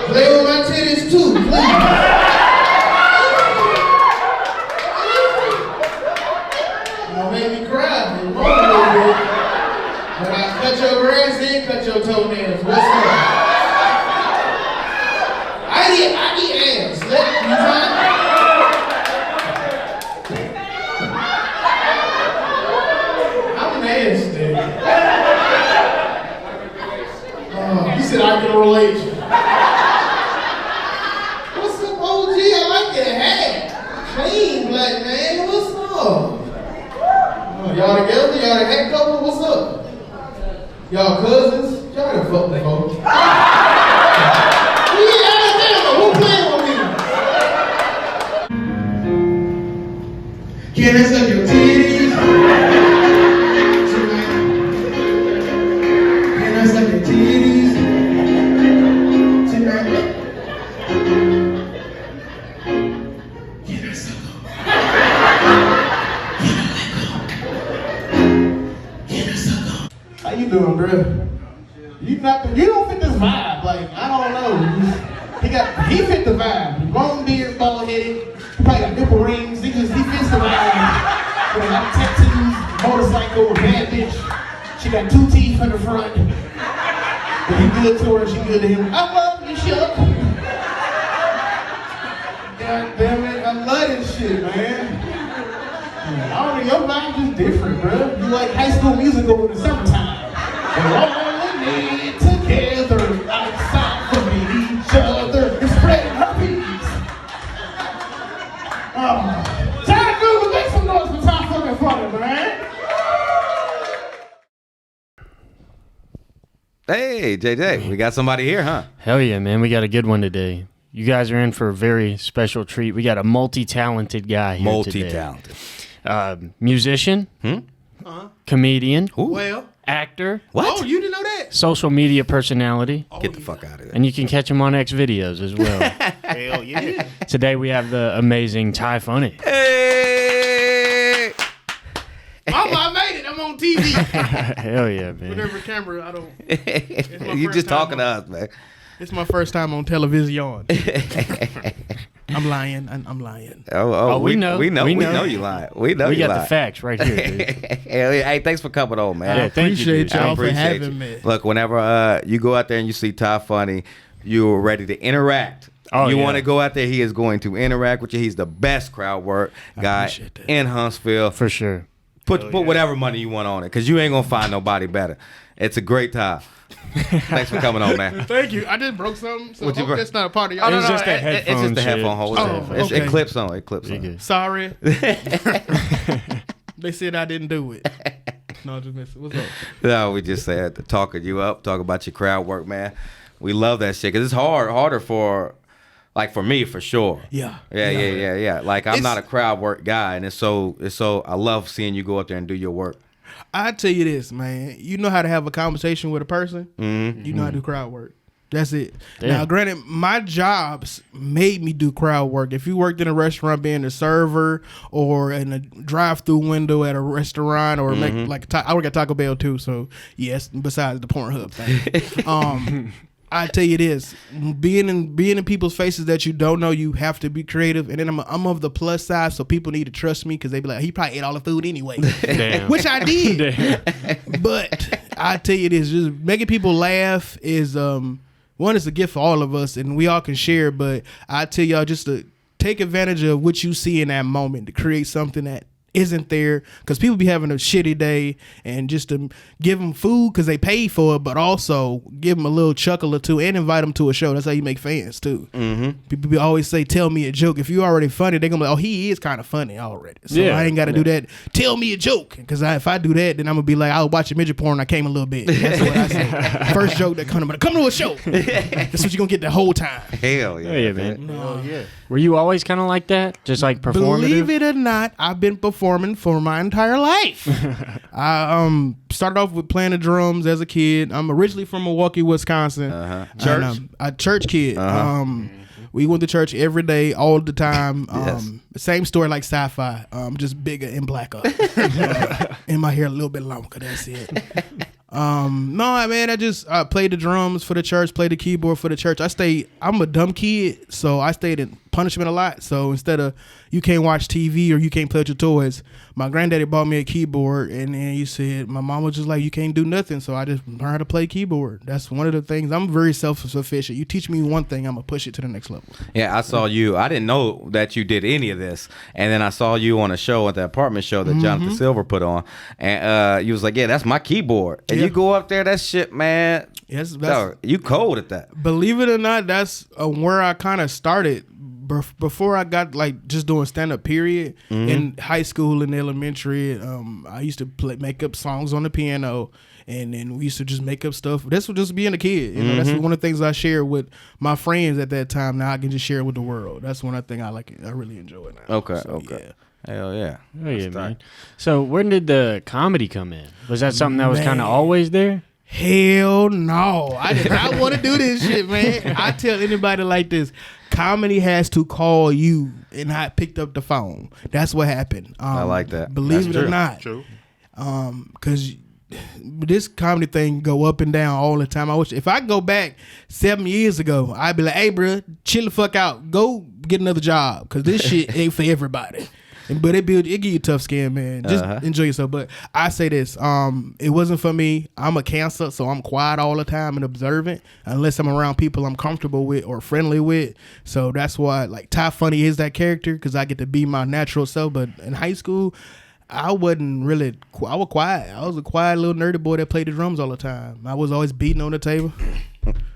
Play with my titties too, please. Don't make me cry, man. Roll a little bit. When I cut your grass and cut your toenails, what's up? I eat ass. Let me try. I'm nasty. Oh, he said I can relate you. What's up, OG? I like that hat. Clean, black man. What's up? Oh, y'all together? Y'all the hat couple? What's up? Y'all cousins? Y'all done fuck before. Who playing with me? Can I suck your titties? Can I suck your titties? Tonight? Can I suck them? Can I suck them? How you doing, bro? You don't fit this vibe. Like, I don't know. He fit the vibe. Long beard, bald headed. He probably got nipple rings. He fits the vibe. With a tattoos, motorcycle, a bad bitch. She got 2 teeth in the front. But he good to her, she good to him. I love you, Chuck. God damn it, I love this shit, man. I don't know, your vibe just different, bro. You like High School Musical in the summertime. We're all in it together, outside from each other, and spreading herpes. Ty Funny, make some noise for Ty Funny, man. Hey, JJ, we got somebody here, huh? Hell yeah, man. We got a good one today. You guys are in for a very special treat. We got a multi-talented guy here today. Musician, comedian, Well, actor, What? oh, you didn't know that? social media personality, Get the fuck out of here. and you can catch him on X videos as well. Hell yeah. Today we have the amazing Ty Funny. Hey! I made it. I'm on TV. Hell yeah, man. Whatever camera, I don't. You first just time talking to us, man. It's my first time on television. I'm lying. I'm lying. Oh, we know. We know We you know. lying. We know We you got lying. the facts right here, dude. Hell yeah. Hey, thanks for coming on, man. Yeah, thank you, Appreciate dude. y'all I for appreciate having you. me. Look, whenever you go out there and you see Ty Funny, you're ready to interact. Oh, you yeah. want to go out there, he is going to interact with you. He's the best crowd work guy appreciate that. in Huntsville. For sure. Put whatever money you want on it, because you ain't going to find nobody better. It's a great time. Thanks for coming on, man. Thank you. I just broke something, so What you hope broke? that's not a part of Oh, y'all. no, just that It's headphone just the shit. headphone hole. Oh, It okay. clips on. It clips You on. good. Sorry. They said I didn't do it. No, just messing. What's up? No, we just said talking you up, talk about your crowd work, man. We love that shit because it's harder for, like for me for sure. Yeah. Yeah. Like I'm It's- not a crowd work guy, and it's so I love seeing you go out there and do your work. I tell you this, man. You know how to have a conversation with a person. Mm-hmm. You know how to do crowd work. That's it. Damn. Now, granted, my jobs made me do crowd work. If you worked in a restaurant being a server or in a drive-through window at a restaurant or I work at Taco Bell too. So yes, besides the Pornhub thing, I tell you this: being in people's faces that you don't know, you have to be creative. And then I'm of the plus side, so people need to trust me because they be like, he probably ate all the food anyway, Damn. which I did. Damn. But I tell you this, just making people laugh is one, is a gift for all of us, and we all can share. But I tell y'all just to take advantage of what you see in that moment to create something that isn't there, because people be having a shitty day, and just to give them food because they paid for it, but also give them a little chuckle or two and invite them to a show. That's how you make fans too. Mm-hmm. People be always say, tell me a joke. If you already funny, they're gonna be like, oh, he is kind of funny already, so Yeah. I ain't got to do that. Tell me a joke, because if I do that, then I'm gonna be like, I was watching midget porn, I came a little bit. That's what I say. First joke that come to a show. That's what you're gonna get the whole time. Hell yeah, Hell yeah, man. Hell yeah. Were you always kind of like that? Just like performative? Believe it or not, I've been performing for my entire life. I started off with playing the drums as a kid. I'm originally from Milwaukee, Wisconsin. Church? And, a church kid. We went to church every day, all the time. Yes. Same story like sci-fi, just bigger and blacker. And my hair a little bit longer. That's it. No, man, I played the drums for the church, played the keyboard for the church. I'm a dumb kid, so I stayed in punishment a lot. So instead of you can't watch TV or you can't play with your toys, my granddaddy bought me a keyboard, and then he said, my mom was just like, you can't do nothing. So I just learned how to play keyboard. That's one of the things. I'm very self-sufficient. You teach me one thing, I'm going to push it to the next level. Yeah, I saw you. I didn't know that you did any of this, and then I saw you on a show at the apartment show that Jonathan Silver put on, and you was like, "Yeah, that's my keyboard." And Yeah. you go up there, that shit, man. Yes, Dog, you cold at that. Believe it or not, that's where I kind of started. Before I got like just doing stand-up period in high school and elementary, I used to make up songs on the piano, and then we used to just make up stuff. That's just being a kid. You know, that's one of the things I share with my friends at that time. Now I can just share it with the world. That's one of the things I like. I really enjoy it now. Okay, So, okay. yeah. Hell yeah. Oh, yeah, That's man. tight. So when did the comedy come in? Was that something that was kind of Man. always there? Hell no. I did not want to do this shit, man. I tell anybody like this, comedy has to call you, and I picked up the phone. That's what happened. I like that. Believe That's it or true. not. True. Because this comedy thing go up and down all the time. I wish if I go back 7 years ago, I'd be like, hey, bro, chill the fuck out. Go get another job because this shit ain't for everybody. But it give you a tough skin, man. Just enjoy yourself. But I say this, it wasn't for me. I'm a Cancer, so I'm quiet all the time and observant unless I'm around people I'm comfortable with or friendly with. So that's why, like, Ty Funny is that character because I get to be my natural self. But in high school, I wasn't really. I was quiet. I was a quiet little nerdy boy that played the drums all the time. I was always beating on the table.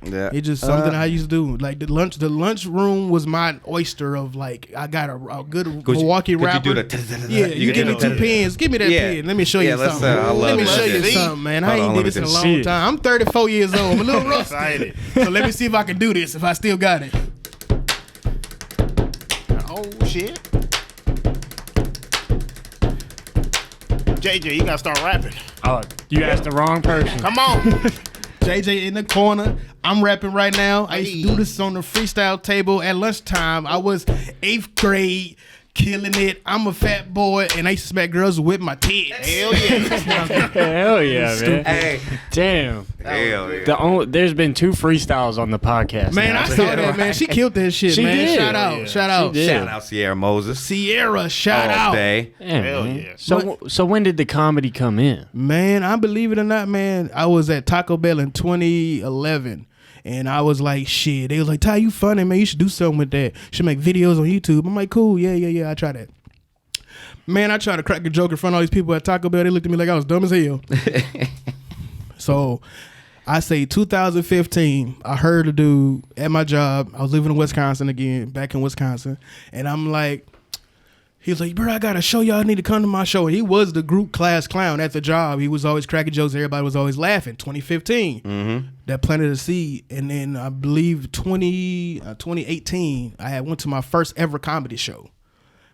Yeah, it's just something I used to do. Like the lunch room was my oyster of like I got a good Milwaukee rapper. You give me 2 pens. Give me that pen. Let me show you something. Let me show you something, man. I ain't did this in a long time. I'm 34 years old. I'm a little rusty. So let me see if I can do this. If I still got it. Oh shit. JJ, you gotta start rapping. Oh, you asked the wrong person. Come on. JJ in the corner. I'm rapping right now. I used to do this on the freestyle table at lunchtime. I was 8th grade, killing it. I'm a fat boy, and I used to smack girls with my tits. Hell yeah. Hell yeah, man. Hey, damn. Hell yeah. There's been 2 freestyles on the podcast. Man, now. I saw that, man. She killed that shit, She man. did. Shout out. Shout out. Shout out Sierra Moses. Sierra, shout all out. day. Yeah, Hell man. yeah. So when did the comedy come in? Man, I believe it or not, man, I was at Taco Bell in 2011. And I was like, shit. They was like, Ty, you funny, man. You should do something with that. You should make videos on YouTube. I'm like, cool. Yeah. I try that. Man, I tried to crack a joke in front of all these people at Taco Bell. They looked at me like I was dumb as hell. So I say 2015, I heard a dude at my job. I was living in Wisconsin again, back in Wisconsin. And I'm like, he was like, bro, I got a show. Y'all need to come to my show. And he was the group class clown at the job. He was always cracking jokes. Everybody was always laughing. 2015, that planted a seed. And then I believe 2018, I went to my first ever comedy show.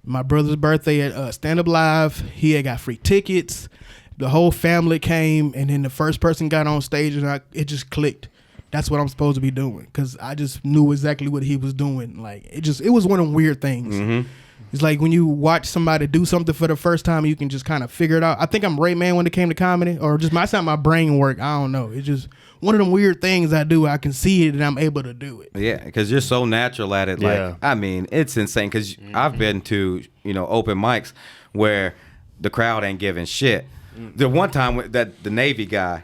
My brother's birthday at Stand Up Live. He had got free tickets. The whole family came. And then the first person got on stage and it just clicked. That's what I'm supposed to be doing. Because I just knew exactly what he was doing. Like, it was one of them weird things. It's like when you watch somebody do something for the first time, you can just kind of figure it out. I think I'm Ray Man when it came to comedy, or just that's how my brain work. I don't know. It's just one of them weird things I do. I can see it and I'm able to do it. Yeah, because you're so natural at it. Like, I mean, it's insane. Because I've been to open mics where the crowd ain't giving shit. The one time that the Navy guy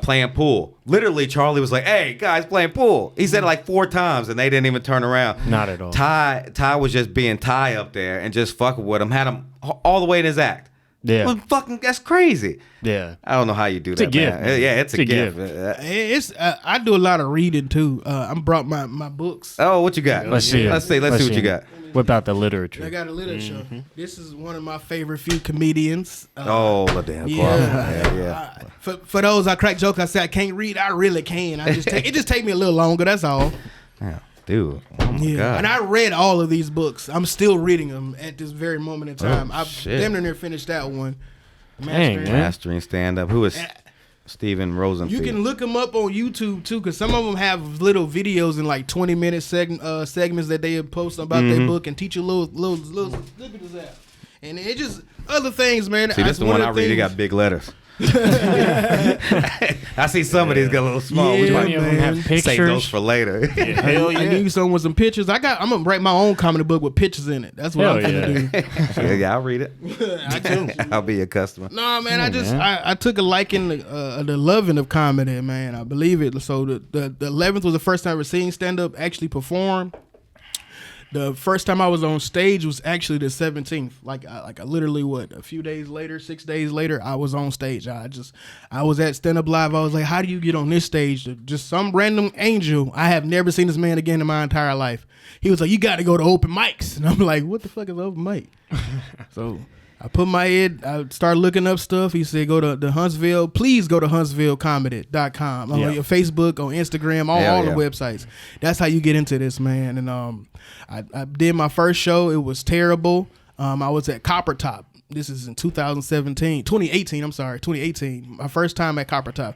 playing pool, literally Charlie was like, "Hey, guys, playing pool." He said it like 4 times, and they didn't even turn around. Not at all. Ty was just being Ty up there and just fucking with him. Had him all the way in his act. Yeah, well, fucking that's crazy. Yeah, I don't know how you do that. It's a gift, man. Yeah, it's a gift. It's I do a lot of reading too. I brought my books. Oh, what you got? Let's see. Let's see what you got. Whip out the literature. I got a literature. This is one of my favorite few comedians. The damn yeah. For those I crack jokes, I say I can't read. I really can. It just take me a little longer. That's all. Yeah, dude. Oh my God. And I read all of these books. I'm still reading them at this very moment in time. I've damn near finished that one. Mastering stand up. Who is Steven Rosenfield? You can look them up on YouTube too, because some of them have little videos in like 20-minute segments that they post about their book and teach you little look at this app. And it just other things, man. See, this is the one I read. It got big letters. I see some of these got a little small. Yeah, Many of them have pictures. Save those for later. Hell yeah. I need some with some pictures. I'm gonna write my own comedy book with pictures in it. That's what I'm gonna do. Yeah, I'll read it. I too. I'll be a customer. No, man, I took a liking the loving of comedy, man. I believe it. So the 11th was the first time I ever seen stand up actually perform. The first time I was on stage was actually the 17th. Like I literally a few days later, 6 days later, I was on stage. I was at Stand Up Live. I was like, how do you get on this stage? Just some random angel. I have never seen this man again in my entire life. He was like, you got to go to open mics. And I'm like, what the fuck is open mic? So I put my head, I started looking up stuff. He said, go to the Huntsville. Please go to HuntsvilleComedy.com. On your Facebook, on Instagram, all the websites. That's how you get into this, man. And I did my first show. It was terrible. I was at Copper Top. This is in 2018. My first time at Copper Top.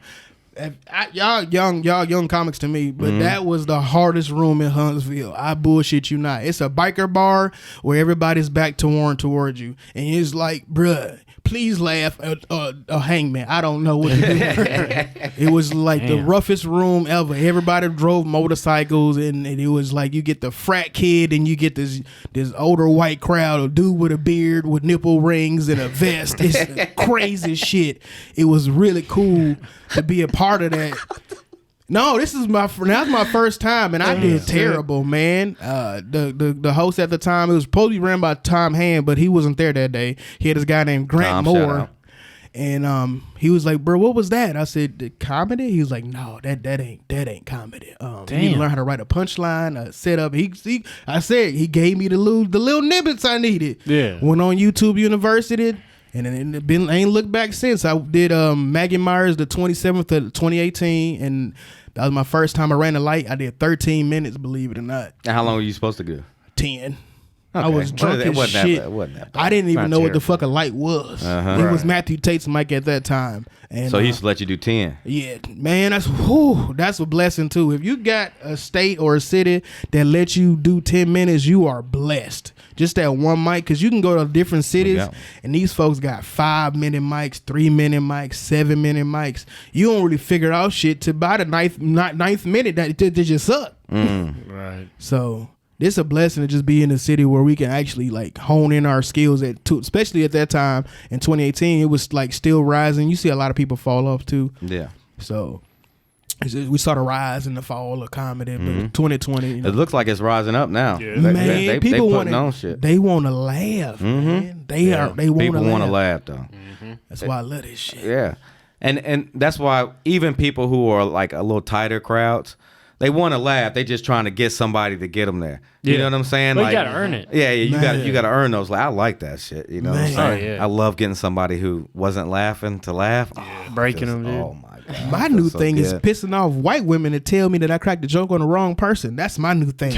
Y'all young comics to me, but that was the hardest room in Huntsville. I bullshit you not. It's a biker bar where everybody's back towards you, and it's like, bruh, please laugh a hangman. I don't know what to do. It was like the roughest room ever. Everybody drove motorcycles, and it was like you get the frat kid, and you get this older white crowd, a dude with a beard with nipple rings and a vest. It's crazy shit. It was really cool to be a part of that. No, that's my first time, and I did terrible, man. The host at the time, it was supposed to be ran by Tom Hand, but he wasn't there that day. He had this guy named Grant Moore, and he was like, "Bro, what was that?" I said, "The comedy." He was like, "No, that ain't comedy. You need to learn how to write a punchline, a setup." I said he gave me the little nibbits I needed. Yeah, went on YouTube University. And then I ain't looked back since. I did Maggie Myers the 27th of 2018, and that was my first time I ran the light. I did 13 minutes, believe it or not. And how long were you supposed to do? 10. Okay. I was drunk as shit. I didn't even know what the fuck a light was. It was Matthew Tate's mic at that time. And, so he used to let you do 10. Yeah, man, that's a blessing too. If you got a state or a city that lets you do 10 minutes, you are blessed. Just that one mic, because you can go to different cities, and these folks got 5-minute mics, 3-minute mics, 7-minute mics. You don't really figure out shit to about the ninth minute that they just suck. Right. So it's a blessing to just be in a city where we can actually like hone in our skills especially at that time in 2018. It was like still rising. You see a lot of people fall off too. Yeah. So we saw the rise and the fall of comedy, but 2020. It looks like it's rising up now. Yeah. Man, people want to. They want to laugh. Man. They want to laugh. People want to laugh though. That's why I love this shit. Yeah, and that's why even people who are like a little tighter crowds, they want to laugh. They just trying to get somebody to get them there. You know what I'm saying? But like, you gotta earn it. Yeah, you gotta earn those. Like, I like that shit. You know what I'm saying? I love getting somebody who wasn't laughing to laugh. Breaking them, dude. Oh my God. My new thing is pissing off white women to tell me that I cracked the joke on the wrong person. That's my new thing.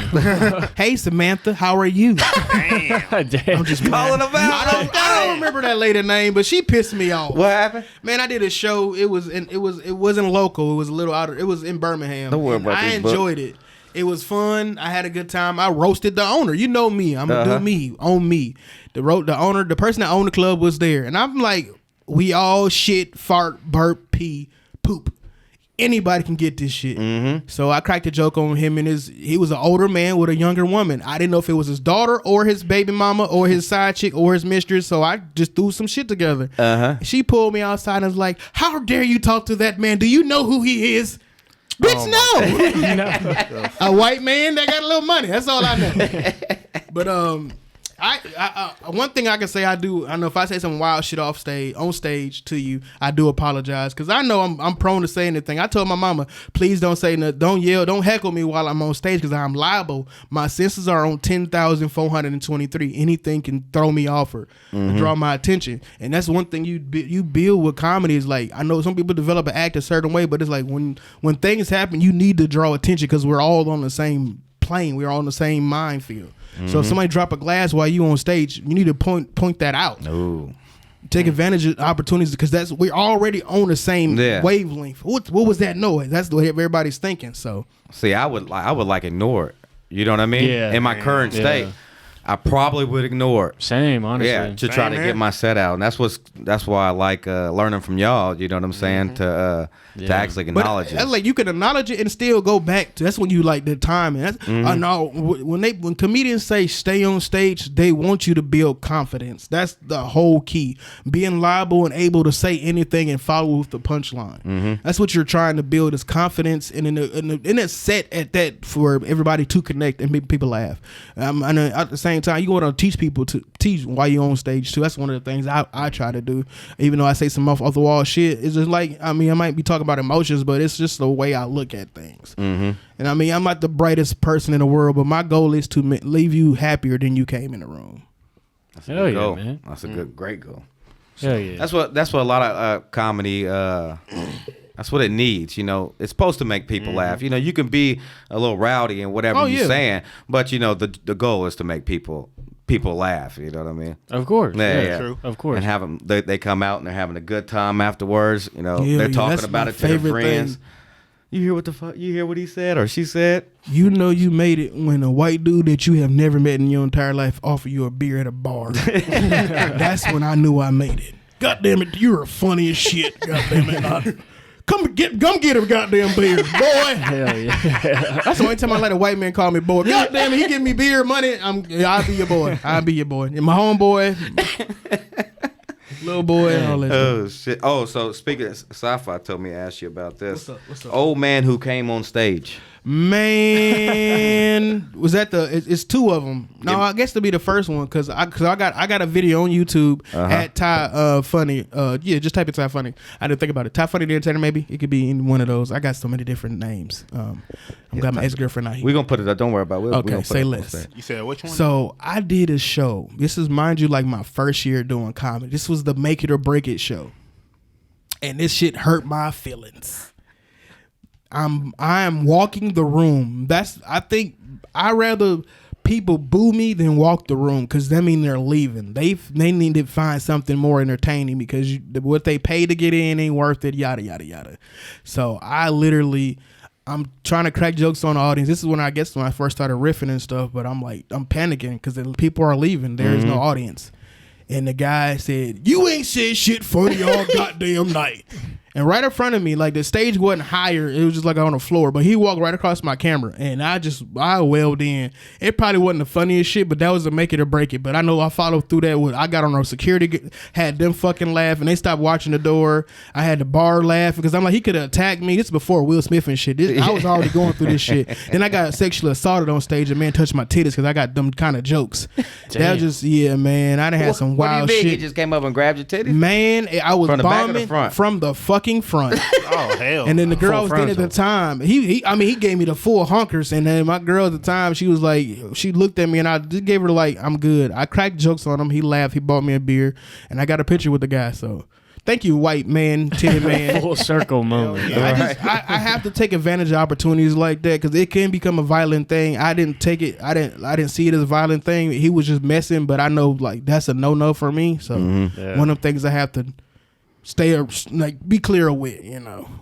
Hey Samantha, how are you? Damn. I'm just calling them out. I don't remember that lady's name, but she pissed me off. What happened? Man, I did a show. It wasn't local. It was a little out. It was in Birmingham. Don't worry about I enjoyed it. It was fun. I had a good time. I roasted the owner. You know me. I'm gonna do me on me. The owner, the person that owned the club was there, and I'm like, we all shit, fart, burp, pee, poop. Anybody can get this shit. So I cracked a joke on him and he was an older man with a younger woman. I didn't know if it was his daughter or his baby mama or his side chick or his mistress. So I just threw some shit together. She pulled me outside and was like, "How dare you talk to that man? Do you know who he is?" Bitch, no. A white man that got a little money. That's all I know. But I one thing I can say I know if I say some wild shit on stage to you, I do apologize because I know I'm prone to say anything. I told my mama, please don't say nothing, don't yell, don't heckle me while I'm on stage because I'm liable. My senses are on 10,423. Anything can throw me off or draw my attention, and that's one thing you build with comedy is like I know some people develop an act a certain way, but it's like when things happen, you need to draw attention because we're all on the same plane, we're all on the same minefield. So if somebody drop a glass while you on stage, you need to point that out. Ooh. Take advantage of opportunities because we're already on the same wavelength. What was that noise? That's the way everybody's thinking. So see, I would like ignore it. You know what I mean? Yeah. In my current state, I probably would ignore it. Same, honestly. Yeah, to try to get my set out, and that's why I like learning from y'all. You know what I'm saying? To actually acknowledge it. Like you can acknowledge it and still go back to. That's when you like the timing. I know when comedians say stay on stage, they want you to build confidence. That's the whole key. Being liable and able to say anything and follow with the punchline. That's what you're trying to build is confidence and in a set at that for everybody to connect and make people laugh. And at the same time, you want to teach people to teach while you're on stage too. That's one of the things I try to do. Even though I say some off the wall shit, it's just like I might be talking about emotions, but it's just the way I look at things. And I'm not the brightest person in the world, but my goal is to leave you happier than you came in the room. That's a good goal, man. That's a great goal. Hell yeah. That's what a lot of comedy. That's what it needs, you know. It's supposed to make people laugh. You know, you can be a little rowdy and whatever you're saying, but you know, the goal is to make people laugh. You know what I mean? Of course, yeah. True. Of course. And have them, they come out and they're having a good time afterwards. You know, they're talking about it to their friends. Thing. You hear what the fuck? You hear what he said or she said? You know you made it when a white dude that you have never met in your entire life offered you a beer at a bar. That's when I knew I made it. God damn it, you're funny as shit. God damn it. Come get a goddamn beer, boy. Hell yeah. That's the only time I let a white man call me boy. God damn it, he give me beer, money. I'll be your boy. I'll be your boy. And my homeboy, little boy, and all that. Oh shit! Oh, so speaking of sci-fi, told me to ask you about this. What's up? Old man who came on stage. Man, was that it's two of them. No, I guess to be the first one because I got a video on YouTube at Ty Funny. Yeah, just type in Ty Funny. I didn't think about it. Ty Funny the Entertainer, maybe it could be in one of those. I got so many different names. I'm got my ex-girlfriend out here. We're gonna put it up. Don't worry about it. Okay, say less. You said which one? So I did a show. This is, mind you, like my first year doing comedy. This was the Make It or Break It show, and this shit hurt my feelings. I am walking the room. I think I rather people boo me than walk the room because that mean they're leaving. They need to find something more entertaining because what they pay to get in ain't worth it. Yada yada yada. So I'm trying to crack jokes on the audience. This is when I first started riffing and stuff. But I'm panicking because the people are leaving. There is no audience. And the guy said, "You ain't said shit funny all goddamn night." And right in front of me, like the stage wasn't higher, it was just like on the floor. But he walked right across my camera, and I welled in. It probably wasn't the funniest shit, but that was a Make It or Break It. But I know I followed through that. I got on our security, had them fucking laugh, and they stopped watching the door. I had the bar laugh because I'm like, he could have attacked me. This is before Will Smith and shit. I was already going through this shit. Then I got sexually assaulted on stage. A man touched my titties because I got them kind of jokes. That was just, yeah, man. I done had some wild what do you mean? shit. He just came up and grabbed your titties? Man, I was From the back or the bombing front? from the fucking front. Oh hell! And then the girl I was dating at frontal. the time, he gave me the full hunkers. And then my girl at the time, she was like, she looked at me and I just gave her like, I'm good. I cracked jokes on him. He laughed. He bought me a beer, and I got a picture with the guy. So thank you, white man, titty man. Full circle moment. I have to take advantage of opportunities like that because it can become a violent thing. I didn't take it. I didn't see it as a violent thing. He was just messing, but I know like that's a no for me. So one of the things I have to be clear with,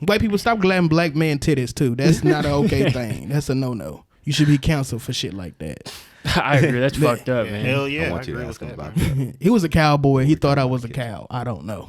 White people, stop glamming black man titties too. That's not an okay thing. That's a no. You should be canceled for shit like that. I agree. That's fucked up, man. Hell yeah! I want you to agree ask with him that, about man. that. He was a cowboy. He thought I was a cow. I don't know.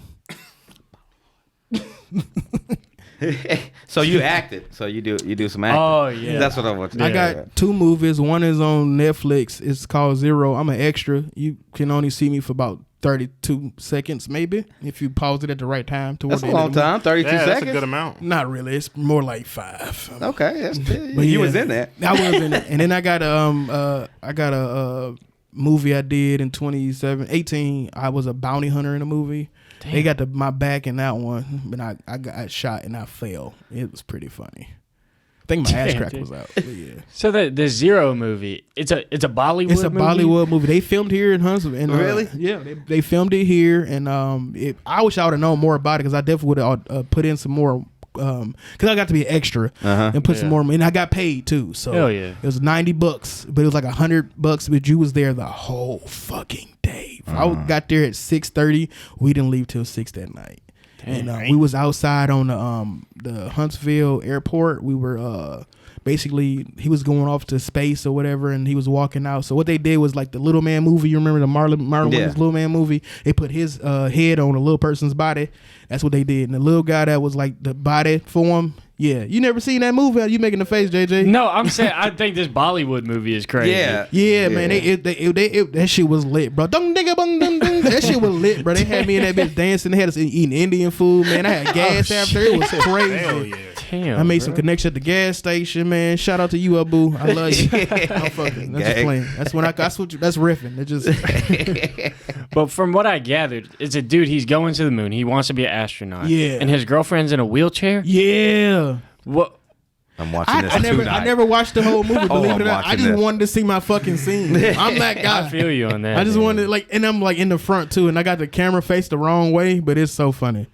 So you acted. So you do some acting. Oh, yeah. That's what I want. I got 2 movies. One is on Netflix. It's called Zero. I'm an extra. You can only see me for about 32 seconds, maybe, if you pause it at the right time. That's a long time. 32 Yeah, seconds. that's a good amount. Not really. It's more like 5. Okay, that's But you yeah, was in that. I was in it. And then I got a movie I did in 2018. I was a bounty hunter in a movie. Damn. They got my back in that one, but I got shot and I fell. It was pretty funny. I think my ass crack was out. But yeah. So the Zero movie, it's a Bollywood. It's a movie? Bollywood movie. They filmed here in Huntsville. And, Really? Yeah, they filmed it here, and I wish I would have known more about it because I definitely would have put in some more. Because I got to be an extra and put some more, and I got paid too. So Hell yeah. it was $90, but it was like $100. But you was there the whole fucking day. I got there at 6:30. We didn't leave till 6 that night. And we was outside on the Huntsville airport. We were basically, he was going off to space or whatever, and he was walking out. So what they did was like the Little Man movie. You remember the Marlon Wayans Little Man movie? They put his head on a little person's body. That's what they did. And the little guy that was like the body for him. Yeah, you never seen that movie? You making the face, JJ? No, I'm saying I think this Bollywood movie is crazy. Yeah, man. That shit was lit, bro. Dung, digga, bung, dung, dung. That shit was lit, bro. They had me in that bitch dancing. They had us eating Indian food, man. I had gas after. It was crazy. Hell yeah! Damn, I made some bro. connection at the gas station, man. Shout out to you, Abu. I love you. I'm fucking. That's just playing. That's riffing. It just. But from what I gathered, it's a dude. He's going to the moon. He wants to be an astronaut. Yeah. And his girlfriend's in a wheelchair. Yeah. What? I'm watching this I tonight. never watched the whole movie. Believe I'm it or not, I watching just this. wanted to see my fucking scene. I'm that guy. I feel you on that. I just man. wanted and I'm like in the front too, and I got the camera faced the wrong way, but it's so funny.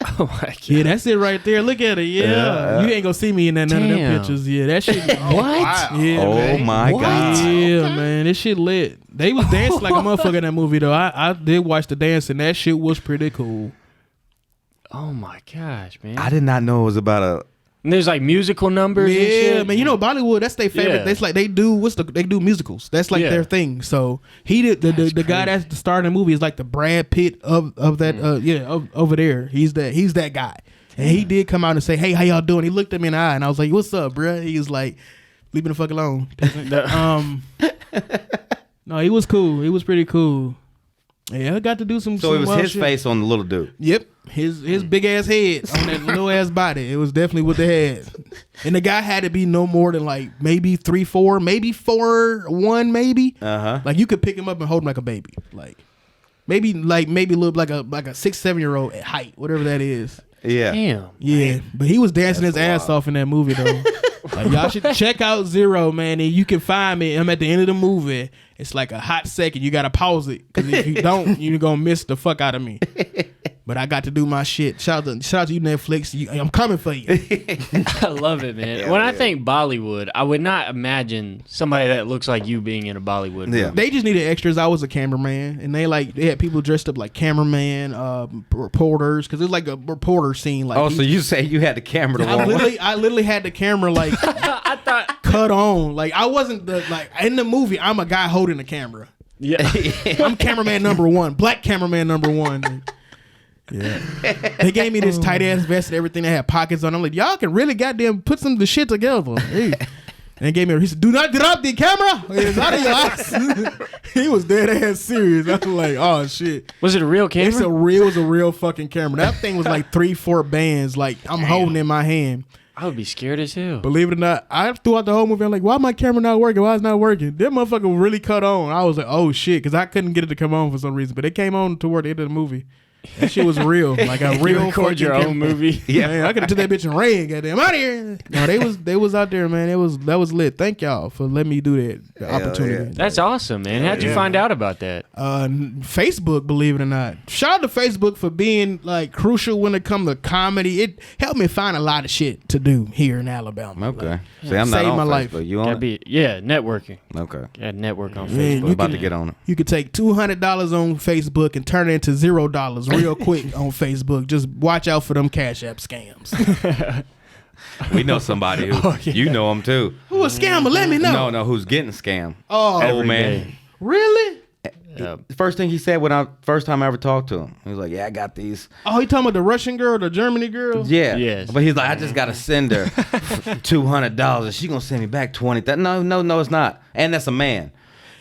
Oh my god. Yeah, that's it right there. Look at it. Yeah. You ain't gonna see me in none of them Damn. pictures. Yeah, that shit. What? Yeah, Oh man. my god! Yeah, man, this shit lit. They was dancing like a motherfucker in that movie though. I did watch the dance, and that shit was pretty cool. Oh my gosh, man. I did not know it was about And there's like musical numbers. Yeah, and shit. man. You know Bollywood. That's their favorite. Yeah. That's like they do. They do musicals. That's like their thing. So he did the guy that's the star in the movie is like the Brad Pitt of that. Over there. He's that guy. And he did come out and say, "Hey, how y'all doing?" He looked at me in the eye, and I was like, "What's up, bruh?" He was like, "Leave me the fuck alone." No, he was cool. He was pretty cool. Yeah, I got to do some. So it was wild his shit. face on the little dude. Yep, his big ass head on that little ass body. It was definitely what they had. And the guy had to be no more than like maybe 3'4", maybe 4'1", maybe. Like you could pick him up and hold him like a baby. Like maybe look like a 6-7-year-old at height, whatever that is. Yeah. Damn. Yeah, but he was dancing his ass off in that movie though. Like, y'all should check out Zero, man, and you can find me. I'm at the end of the movie. It's like a hot second. You gotta pause it because if you don't, you're gonna miss the fuck out of me. But I got to do my shit. Shout out to you, Netflix. I'm coming for you. I love it, man. When I think Bollywood, I would not imagine somebody that looks like you being in a Bollywood movie. They just needed extras. I was a cameraman, and they had people dressed up like cameraman, reporters, because it's like a reporter scene. Like, so you say you had the camera to I literally had the camera like I thought cut on. Like I wasn't in the movie. I'm a guy holding the camera. Yeah, I'm cameraman number 1, black cameraman number 1. Yeah, they gave me this tight ass vest and everything that had pockets on. I'm like, y'all can really goddamn put some of the shit together. Hey. And they gave me. He said, "Do not drop the camera. It's out of your eyes." He was dead ass serious. I was like, "Oh shit." Was it a real camera? It was a real fucking camera. That thing was like 3-4 bands. Like I'm holding in my hand. I would be scared as hell. Believe it or not, I throughout the whole movie, I'm like, why my camera not working? Why it's not working? That motherfucker really cut on. I was like, oh shit, because I couldn't get it to come on for some reason. But it came on toward the end of the movie. That shit was real. Like a real record your own movie. Yeah, man, I could have took that bitch and ran. Goddamn, out of here. No, they was out there, man. That was lit. Thank y'all for letting me do that. The opportunity. Yeah. That's awesome, man. How'd you find out about that? Facebook, believe it or not. Shout out to Facebook for being like crucial when it comes to comedy. It helped me find a lot of shit to do here in Alabama. Okay. Like, See, I'm not saved on my Facebook. life. You on it? Networking. Okay. Yeah, network on Man, Facebook. you About to get on it. You could take $200 on Facebook and turn it into $0 real quick on Facebook. Just watch out for them Cash App scams. We know somebody who you know him too. Who a scammer? Let me know. No, who's getting scammed? Oh, old man. Really? The first thing he said when first time I ever talked to him, he was like, "Yeah, I got these." Oh, he talking about the Russian girl, the Germany girl? Yeah. Yes. But he's like, I just gotta send her $200, and she gonna send me back $20. No, it's not. And that's a man.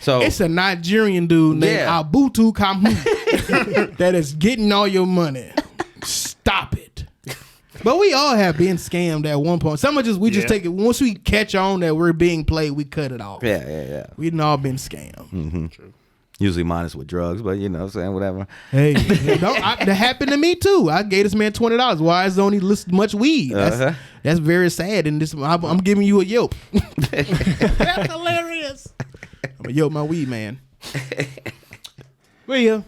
So it's a Nigerian dude named Abutu Kamu that is getting all your money. Stop it. But we all have been scammed at one point. Some of us we just take it once we catch on that we're being played, we cut it off. Yeah. We've all been scammed. Mm-hmm. True. Usually mine is with drugs, but you know what I'm saying, whatever. Hey, that happened to me too. I gave this man $20. Why is only list much weed? That's very sad. And I'm giving you a Yelp. That's hilarious. I'm gonna Yelp my weed man. Well, yeah,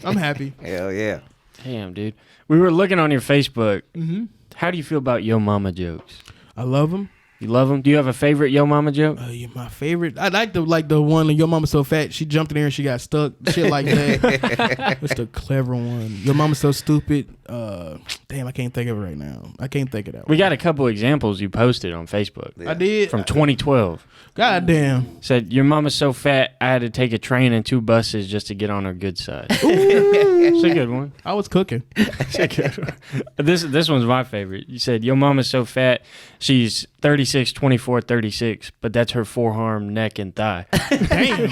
I'm happy. Hell yeah. Damn, dude. We were looking on your Facebook. Mm-hmm. How do you feel about Yo Mama jokes? I love them. You love them? Do you have a favorite Yo Mama joke? Yeah, my favorite. I like the one. Your mama so fat she jumped in there and she got stuck. Shit like that. What's the clever one? Your mama so stupid. Damn, I can't think of it right now. I can't think of that. We got a couple examples you posted on Facebook. Yeah. I did from 2012. God damn. Said your mama's so fat I had to take a train and 2 buses just to get on her good side. Ooh. It's a good one. I was cooking. It's a good one. This one's my favorite. You said your mama's so fat she's 36, 24, 36, but that's her forearm, neck, and thigh. Damn.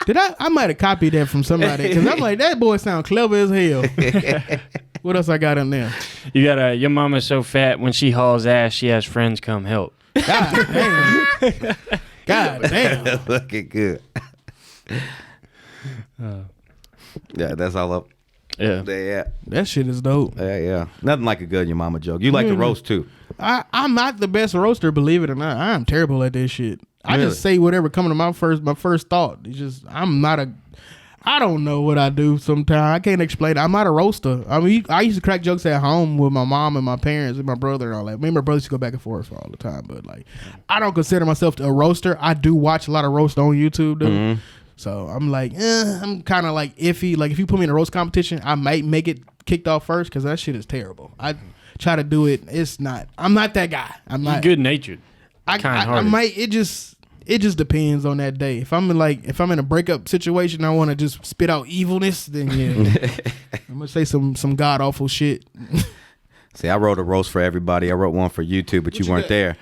Did I might have copied that from somebody because I'm like, that boy sound clever as hell. What else I got in there? You got your mama's so fat when she hauls ass she has friends come help. God damn. God damn. Looking good. Yeah, that's all up. Yeah. That shit is dope. Yeah. Nothing like a good your mama joke. You like to roast too. I'm not the best roaster, believe it or not. I'm terrible at this shit. I Really? just say whatever coming to my first thought. It's just I don't know what I do sometimes. I can't explain it. I'm not a roaster. I mean, I used to crack jokes at home with my mom and my parents and my brother and all that. Me and my brother used to go back and forth all the time. But like, I don't consider myself a roaster. I do watch a lot of roast on YouTube, dude. Mm-hmm. So I'm like, I'm kind of like iffy. Like if you put me in a roast competition, I might make it kicked off first because that shit is terrible. try to do it. It's not. I'm not that guy. I'm You're not good natured. I kind-hearted. might. It just depends on that day. If I'm in a breakup situation, I want to just spit out evilness. Then yeah, I'm gonna say some god awful shit. See, I wrote a roast for everybody. I wrote one for you too, but you weren't there.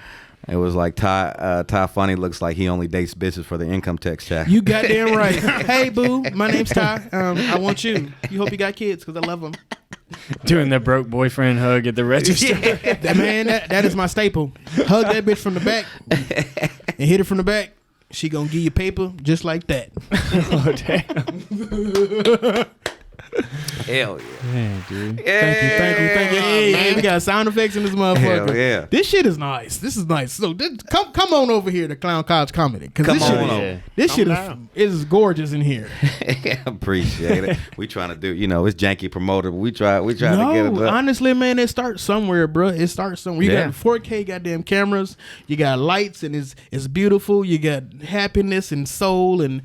It was like Ty Funny looks like he only dates bitches for the income tax check. You goddamn right. Hey boo, my name's Ty. I want you. You hope you got kids because I love them. Doing the broke boyfriend hug at the register. That is my staple. Hug that bitch from the back and hit her from the back. She gonna give you paper just like that. Oh damn. Hell yeah. Yeah, dude. Thank you. Hey, we got sound effects in this motherfucker. Hell yeah. This shit is nice. This is nice. So come on over here to Clown College Comedy. Cause Come this on shit, over. This shit is gorgeous in here. Appreciate it. We trying to do, it's janky promoted, but we try to get it up. Honestly, man, it starts somewhere, bro. It starts somewhere. You got 4K goddamn cameras. You got lights, and it's beautiful. You got happiness and soul, and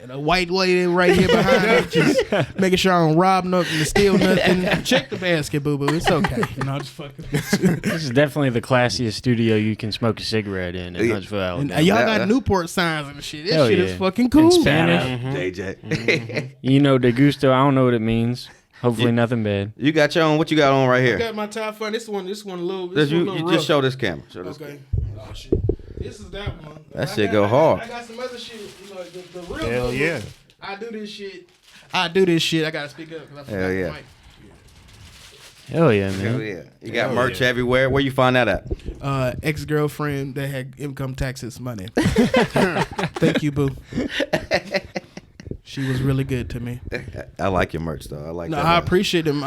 a white lady right here behind it, just making sure I don't rob nothing, steal nothing. Check the basket, boo boo. It's okay. Just fucking. This is definitely the classiest studio you can smoke a cigarette in Huntsville, Alabama. Y'all got Newport signs and shit. This Hell shit yeah. is fucking cool. In Spanish. JJ. You know, de gusto. I don't know what it means. Hopefully, nothing bad. You got your own. What you got on right I here? got my Ty Funny. This one a little. You just show this camera. Show this Okay. camera. Oh shit. This is that one. That shit go hard. I got some other shit. The real. Hell yeah. I do this shit. I gotta speak up because I forgot Hell yeah. the mic. Hell yeah, man. Hell yeah. You got merch everywhere. Where you find that at? Ex-girlfriend that had income taxes money. Thank you, boo. She was really good to me. I like your merch though. I like that. I appreciate him.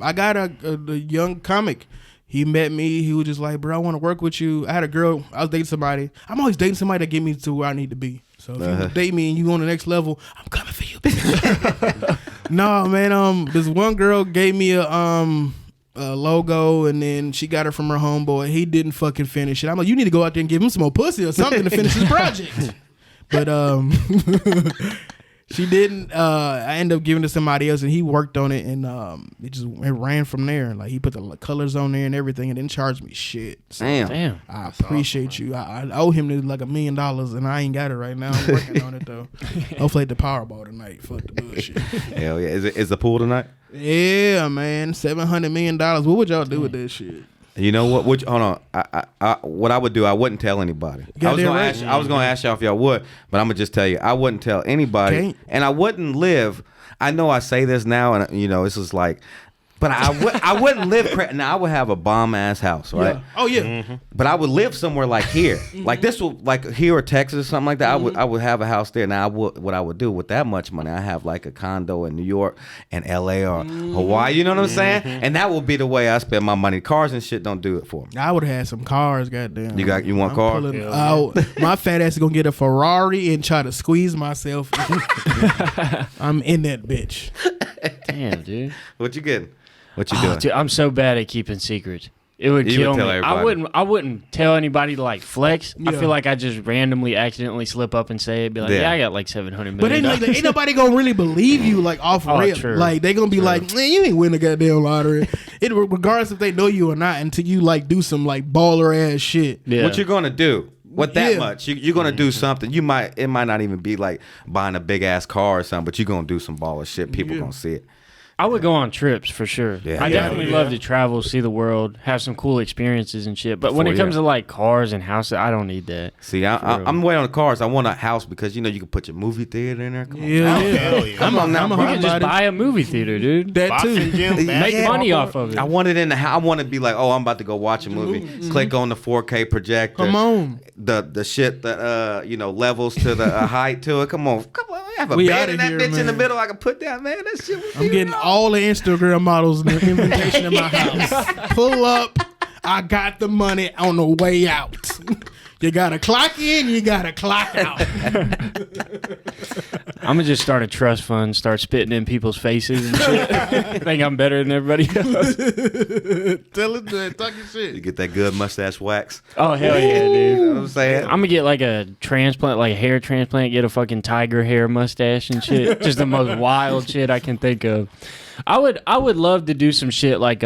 I got a young comic. He met me. He was just like, bro, I want to work with you. I had a girl. I was dating somebody. I'm always dating somebody that get me to where I need to be. So if you date me and you on the next level, I'm coming for you. No, man. This one girl gave me a logo, and then she got it from her homeboy. He didn't fucking finish it. I'm like, you need to go out there and give him some more pussy or something to finish his project. But she didn't. I ended up giving it to somebody else, and he worked on it, and it ran from there. Like he put the colors on there and everything, and didn't charge me shit. So Damn. I appreciate you. I owe him like $1 million, and I ain't got it right now. I'm working on it though. Hopefully at the Powerball tonight. Fuck the bullshit. Hell yeah. Is the pool tonight? Yeah, man. $700 million. What would y'all do with this shit? You know what? Hold on. What I would do, I wouldn't tell anybody. I was gonna ask y'all if y'all would, but I'm gonna just tell you, I wouldn't tell anybody, and I wouldn't live. I know I say this now, and this is like, but I wouldn't live. Now I would have a bomb ass house, right? Yeah. Oh yeah. But I would live somewhere like here, like this, like here or Texas, or something like that. I would have a house there. Now what I would do with that much money, I have like a condo in New York and L.A. or Hawaii. You know what I'm saying? And that would be the way I spend my money. Cars and shit don't do it for me. I would have had some cars, goddamn. You want cars? My fat ass is gonna get a Ferrari and try to squeeze myself. I'm in that bitch. Damn, dude. What you getting? What you doing? Dude, I'm so bad at keeping secrets. It would kill me. I wouldn't tell anybody to like flex. Yeah. I feel like I just randomly, accidentally slip up and say it. Be like, I got like $700 million. But ain't nobody gonna really believe you like off rip. True. Like they gonna be like, man, you ain't win the goddamn lottery. Regardless if they know you or not, until you like do some like baller ass shit. Yeah. What you gonna do? With that much, you're gonna do something. It might not even be like buying a big ass car or something, but you're gonna do some baller shit. People gonna see it. I would go on trips for sure. Yeah. I definitely love to travel, see the world, have some cool experiences and shit. But when it comes to like cars and houses, I don't need that. See, I'm way on the cars. I want a house because you can put your movie theater in there. Come on. Yeah. Come on now. You can just buy a movie theater, dude. That too. Make money off of it. I want it in the house. I want to be like, I'm about to go watch a movie. Click on the 4K projector. Come on. The shit that levels to the height to it. Come on. I have a We bed outta in that here, bitch in the man. middle. I can put that, man. That shit. I'm getting all the Instagram models and the invitation in my house. Pull up. I got the money on the way out. You gotta clock in, you gotta clock out. I'm gonna just start a trust fund, start spitting in people's faces and shit. Think I'm better than everybody else. Tell it to talk your shit. You get that good mustache wax. Oh hell yeah, dude! You know what I'm saying? I'm gonna get like a transplant, like a hair transplant. Get a fucking tiger hair mustache and shit. Just the most wild shit I can think of. I would love to do some shit like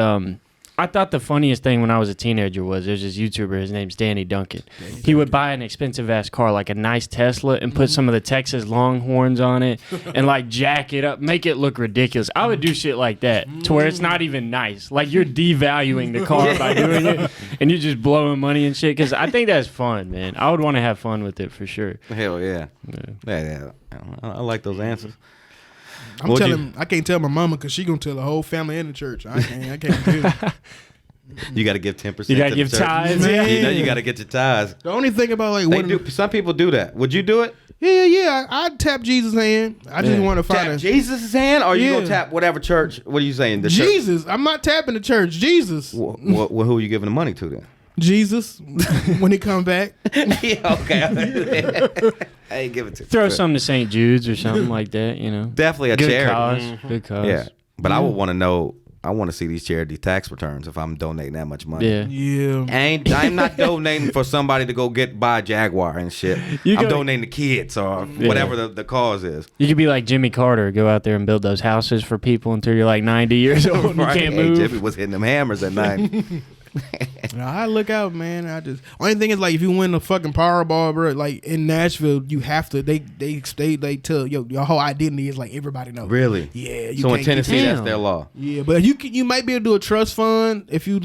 I I thought the funniest thing when I was a teenager was there's this YouTuber, his name's Danny Duncan. He would buy an expensive ass car, like a nice Tesla, and put some of the Texas Longhorns on it and like jack it up, make it look ridiculous. I would do shit like that to where it's not even nice. Like you're devaluing the car by doing it and you're just blowing money and shit. Because I think that's fun, man. I would want to have fun with it for sure. Hell yeah. Yeah. I like those answers. I can't tell my mama because she gonna tell the whole family in the church. I can't do it. You got to give 10%. You got to give tithes. Man. You know you got to get your tithes. The only thing about like Some people do that. Would you do it? Yeah. I'd tap Jesus' hand. I just want to find Tap Jesus' hand, or you gonna tap whatever church? What are you saying? The Jesus. I'm not tapping the church. Jesus. Well, who are you giving the money to then? Jesus, when he come back. Yeah, okay. I ain't give it to. Throw something to St. Jude's or something like that, you know. Definitely a Good charity. cause. Good cause. Yeah, but I would want to know. I want to see these charity tax returns if I'm donating that much money. Yeah. I'm not donating for somebody to go buy a Jaguar and shit. I'm donating to kids or whatever the cause is. You could be like Jimmy Carter, go out there and build those houses for people until you're like 90 years old and Right. you can't move. Jimmy was hitting them hammers at night. I look out, man. Only thing is like if you win the fucking Powerball, bro, like in Nashville, you have to. They tell your whole identity is like everybody knows. Really? Yeah. So in Tennessee, that's their law. Yeah, but you might be able to do a trust fund if you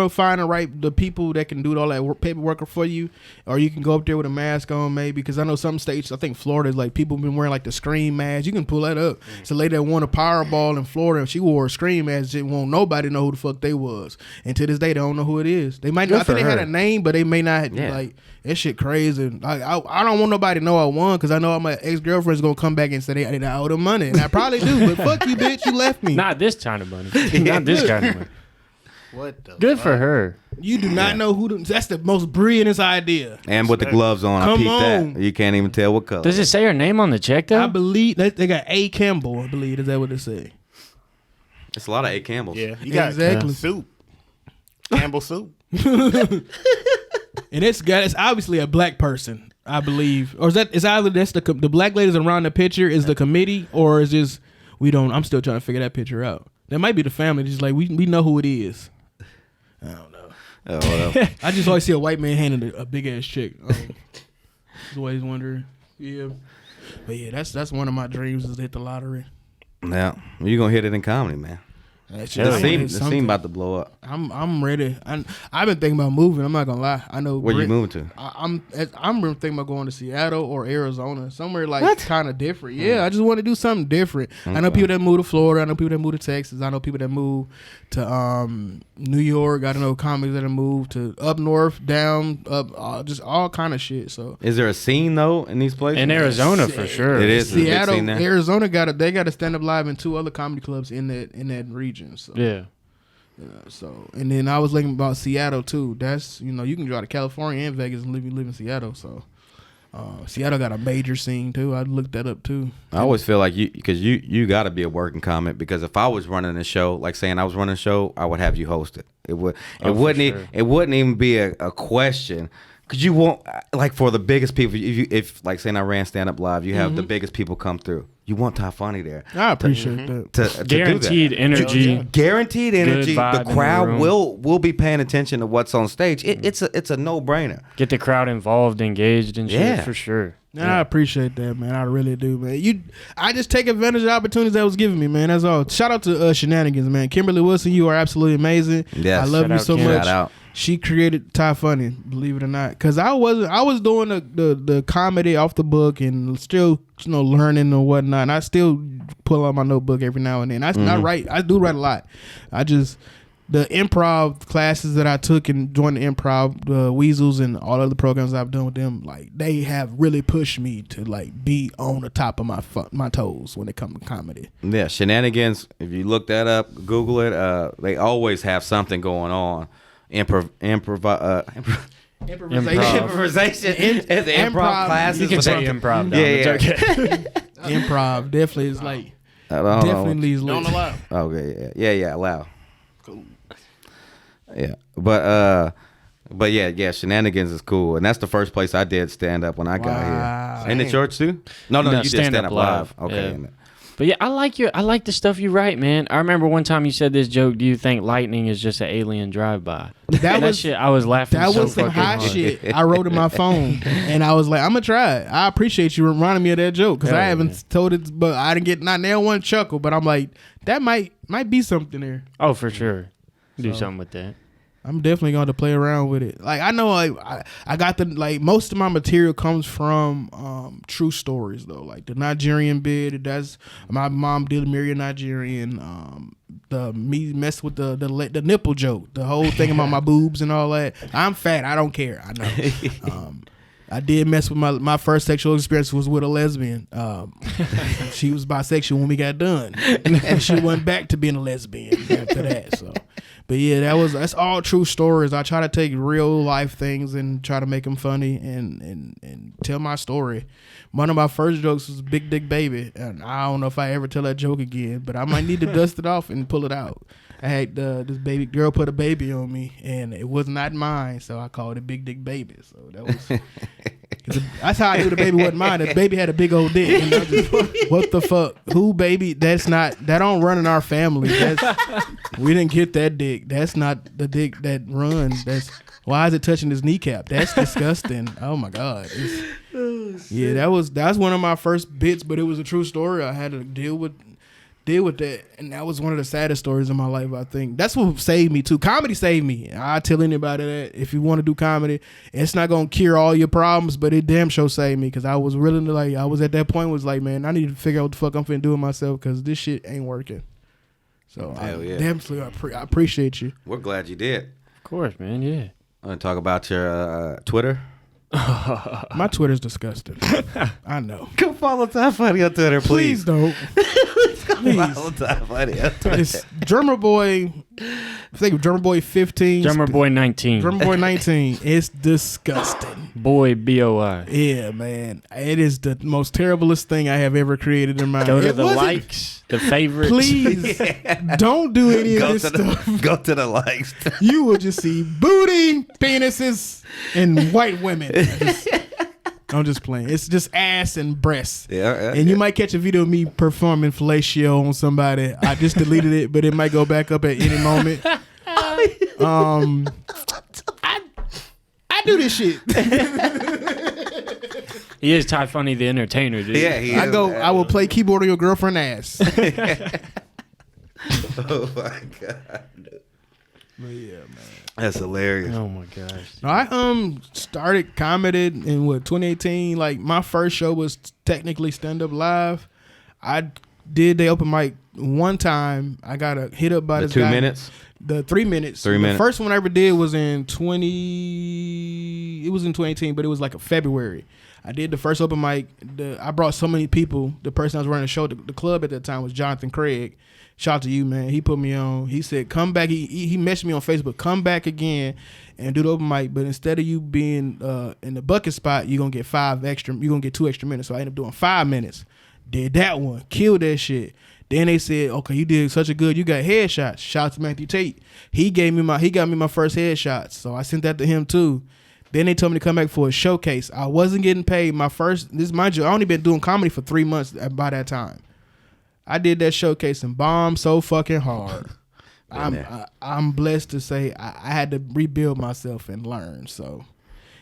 find the people that can do all that paperwork for you, or you can go up there with a mask on maybe. Because I know some states, I think Florida is like people been wearing like the Scream mask. You can pull that up. It's a lady that won a Powerball in Florida. She wore a Scream mask. She won't nobody know who the fuck they was, and to this day they don't know who it is. They might not. I think they had a name, but they may not. Like that shit crazy. Like I don't want nobody to know I won because I know my ex-girlfriend's gonna come back and say I owe them money, and I probably do. But fuck you, bitch, you left me. Not this kind of money. Not this kind of money. What the Good fuck? for her. You do not know who. That's the most brilliantest idea. And with the gloves on, I peeped that. You can't even tell what color. Does it say her name on the check though? I believe that they got A. Campbell. I believe is that what it say? It's a lot of A. Campbells. Yeah, you got Exactly. soup. Campbell soup. And it's obviously a black person, I believe, or it's either that's the black ladies around the picture is the committee, or is just I'm still trying to figure that picture out. That might be the family, just like we know who it is. I don't know. Oh, well. I just always see a white man handing a big ass chick. Just always wondering. Yeah, but yeah, that's one of my dreams is to hit the lottery. Yeah, you're gonna hit it in comedy, man. The scene about to blow up. I'm ready. I've been thinking about moving. I'm not gonna lie. I know. Where you moving to? I'm thinking about going to Seattle or Arizona, somewhere like kind of different. Yeah, I just want to do something different. I know people that move to Florida. I know people that move to Texas. I know people that move to New York. I don't know comics that have moved to up north, down, up, just all kind of shit. So, is there a scene though in these places? In Arizona for sure. It is. Seattle, Arizona they got to stand up live in 2 other comedy clubs in that region. So. Yeah. So and then I was thinking about Seattle too. That's you can drive to California and Vegas and live in Seattle. So Seattle got a major scene too. I looked that up too. I always feel like you got to be a working comic because if I was running a show, like saying I was running a show, I would have you host it. It wouldn't even be a question. Cause you won't like for the biggest people. If like saying I ran stand up live, you have the biggest people come through. You want Ty Funny there. I appreciate that. To Guaranteed do that. energy. Guaranteed energy. The vibe in crowd the room. will be paying attention to what's on stage. It's a no brainer. Get the crowd involved, engaged, and shit Yeah. for sure. I appreciate that, man. I really do, man. I just take advantage of the opportunities that was given me, man. That's all. Shout out to Shenanigans, man. Kimberly Wilson, you are absolutely amazing. Yes. I love Shout you out, so Kim. much. Shout out. She created Ty Funny, believe it or not, because I was doing the comedy off the book and still learning and whatnot. And I still pull out my notebook every now and then. I write. I do write a lot. The improv classes that I took and joined the improv, Weasels and all other programs I've done with them, like they have really pushed me to like be on the top of my toes when it comes to comedy. Yeah, Shenanigans. If you look that up, Google it. They always have something going on. Improvisation. It's the improv classes. You can say improv. Yeah. It's okay. Improv definitely is like Don't allow. Okay. Yeah. Allow. Cool. Yeah, but yeah, Shenanigans is cool, and that's the first place I did stand up when I got here. In the church too? No, you did stand up live. Okay. But yeah, I like the stuff you write, man. I remember one time you said this joke. Do you think lightning is just an alien drive-by? That shit. I was laughing. That so was some fucking hot hard. shit. I wrote in my phone, and I was like, I'm gonna try it. I appreciate you reminding me of that joke because I haven't told it, but I didn't get not nail one chuckle. But I'm like, that might be something there. Oh, for sure. Do something with that. I'm definitely going to play around with it. Like I know, like I got the like most of my material comes from true stories though. Like the Nigerian bit, that's my mom did marry a Nigerian. The me mess with the nipple joke, the whole thing about my boobs and all that. I'm fat. I don't care. I know. I did mess with my first sexual experience was with a lesbian. She was bisexual when we got done, and she went back to being a lesbian after that. So. But yeah, that's all true stories. I try to take real life things and try to make them funny and tell my story. One of my first jokes was Big Dick Baby, and I don't know if I ever tell that joke again, but I might need to dust it off and pull it out. I had this baby girl put a baby on me, and it was not mine, so I called it Big Dick Baby. So that was that's how I knew the baby wasn't mine. The baby had a big old dick. And I just, what the fuck? Who baby? That don't run in our family. We didn't get that dick. That's not the dick that runs. Why is it touching his kneecap? That's disgusting. Oh my god. Yeah, that's one of my first bits, but it was a true story. I had to deal with that, and that was one of the saddest stories in my life. I think that's what saved me too. Comedy saved me. I tell anybody that if you want to do comedy, it's not gonna cure all your problems, but it damn sure saved me because I was really I was at that point was like, man, I need to figure out what the fuck I'm finna do with myself because this shit ain't working. So I appreciate you. We're glad you did. Of course, man. Yeah. I want to talk about your Twitter. My Twitter's disgusting. I know. Go follow Ty Funny on Twitter, please. Please don't. Please. Follow Ty Funny on Twitter. It's Drummer Boy. I think Drummer Boy 15. Drummer Boy 19. Drummer Boy 19. It's disgusting. Boy BOI. Yeah, man. It is the most terriblest thing I have ever created in my life. Go to the likes, the favorites. Please don't do any of this stuff. Go to the likes. You will just see booty, penises, and white women. I'm just playing. It's just ass and breasts. Yeah. And you might catch a video of me performing fellatio on somebody. I just deleted it, but it might go back up at any moment. I do this shit. He is Ty Funny the entertainer, dude. Yeah, he is. I will play keyboard on your girlfriend's ass. Oh my god. But yeah, man. That's hilarious. Oh my gosh. No, I started comedy in 2018. Like my first show was technically stand up live. I did the open mic one time. I got hit up by this guy. 2 minutes. The 3 minutes. 3 minutes. The first one I ever did was in 2018, but it was like a February. I did the first open mic. I brought so many people. The person I was running the show, the club at that time was Jonathan Craig. Shout out to you, man. He put me on. He said, come back. He messaged me on Facebook. Come back again and do the open mic. But instead of you being in the bucket spot, you're going to get 2 extra minutes. So I ended up doing 5 minutes. Did that one. Killed that shit. Then they said, okay, you did such a good, you got headshots. Shout out to Matthew Tate. He got me my first headshots. So I sent that to him too. Then they told me to come back for a showcase. I wasn't getting paid. Mind you, I only been doing comedy for 3 months by that time. I did that showcase and bombed so fucking hard. I'm blessed to say I had to rebuild myself and learn. So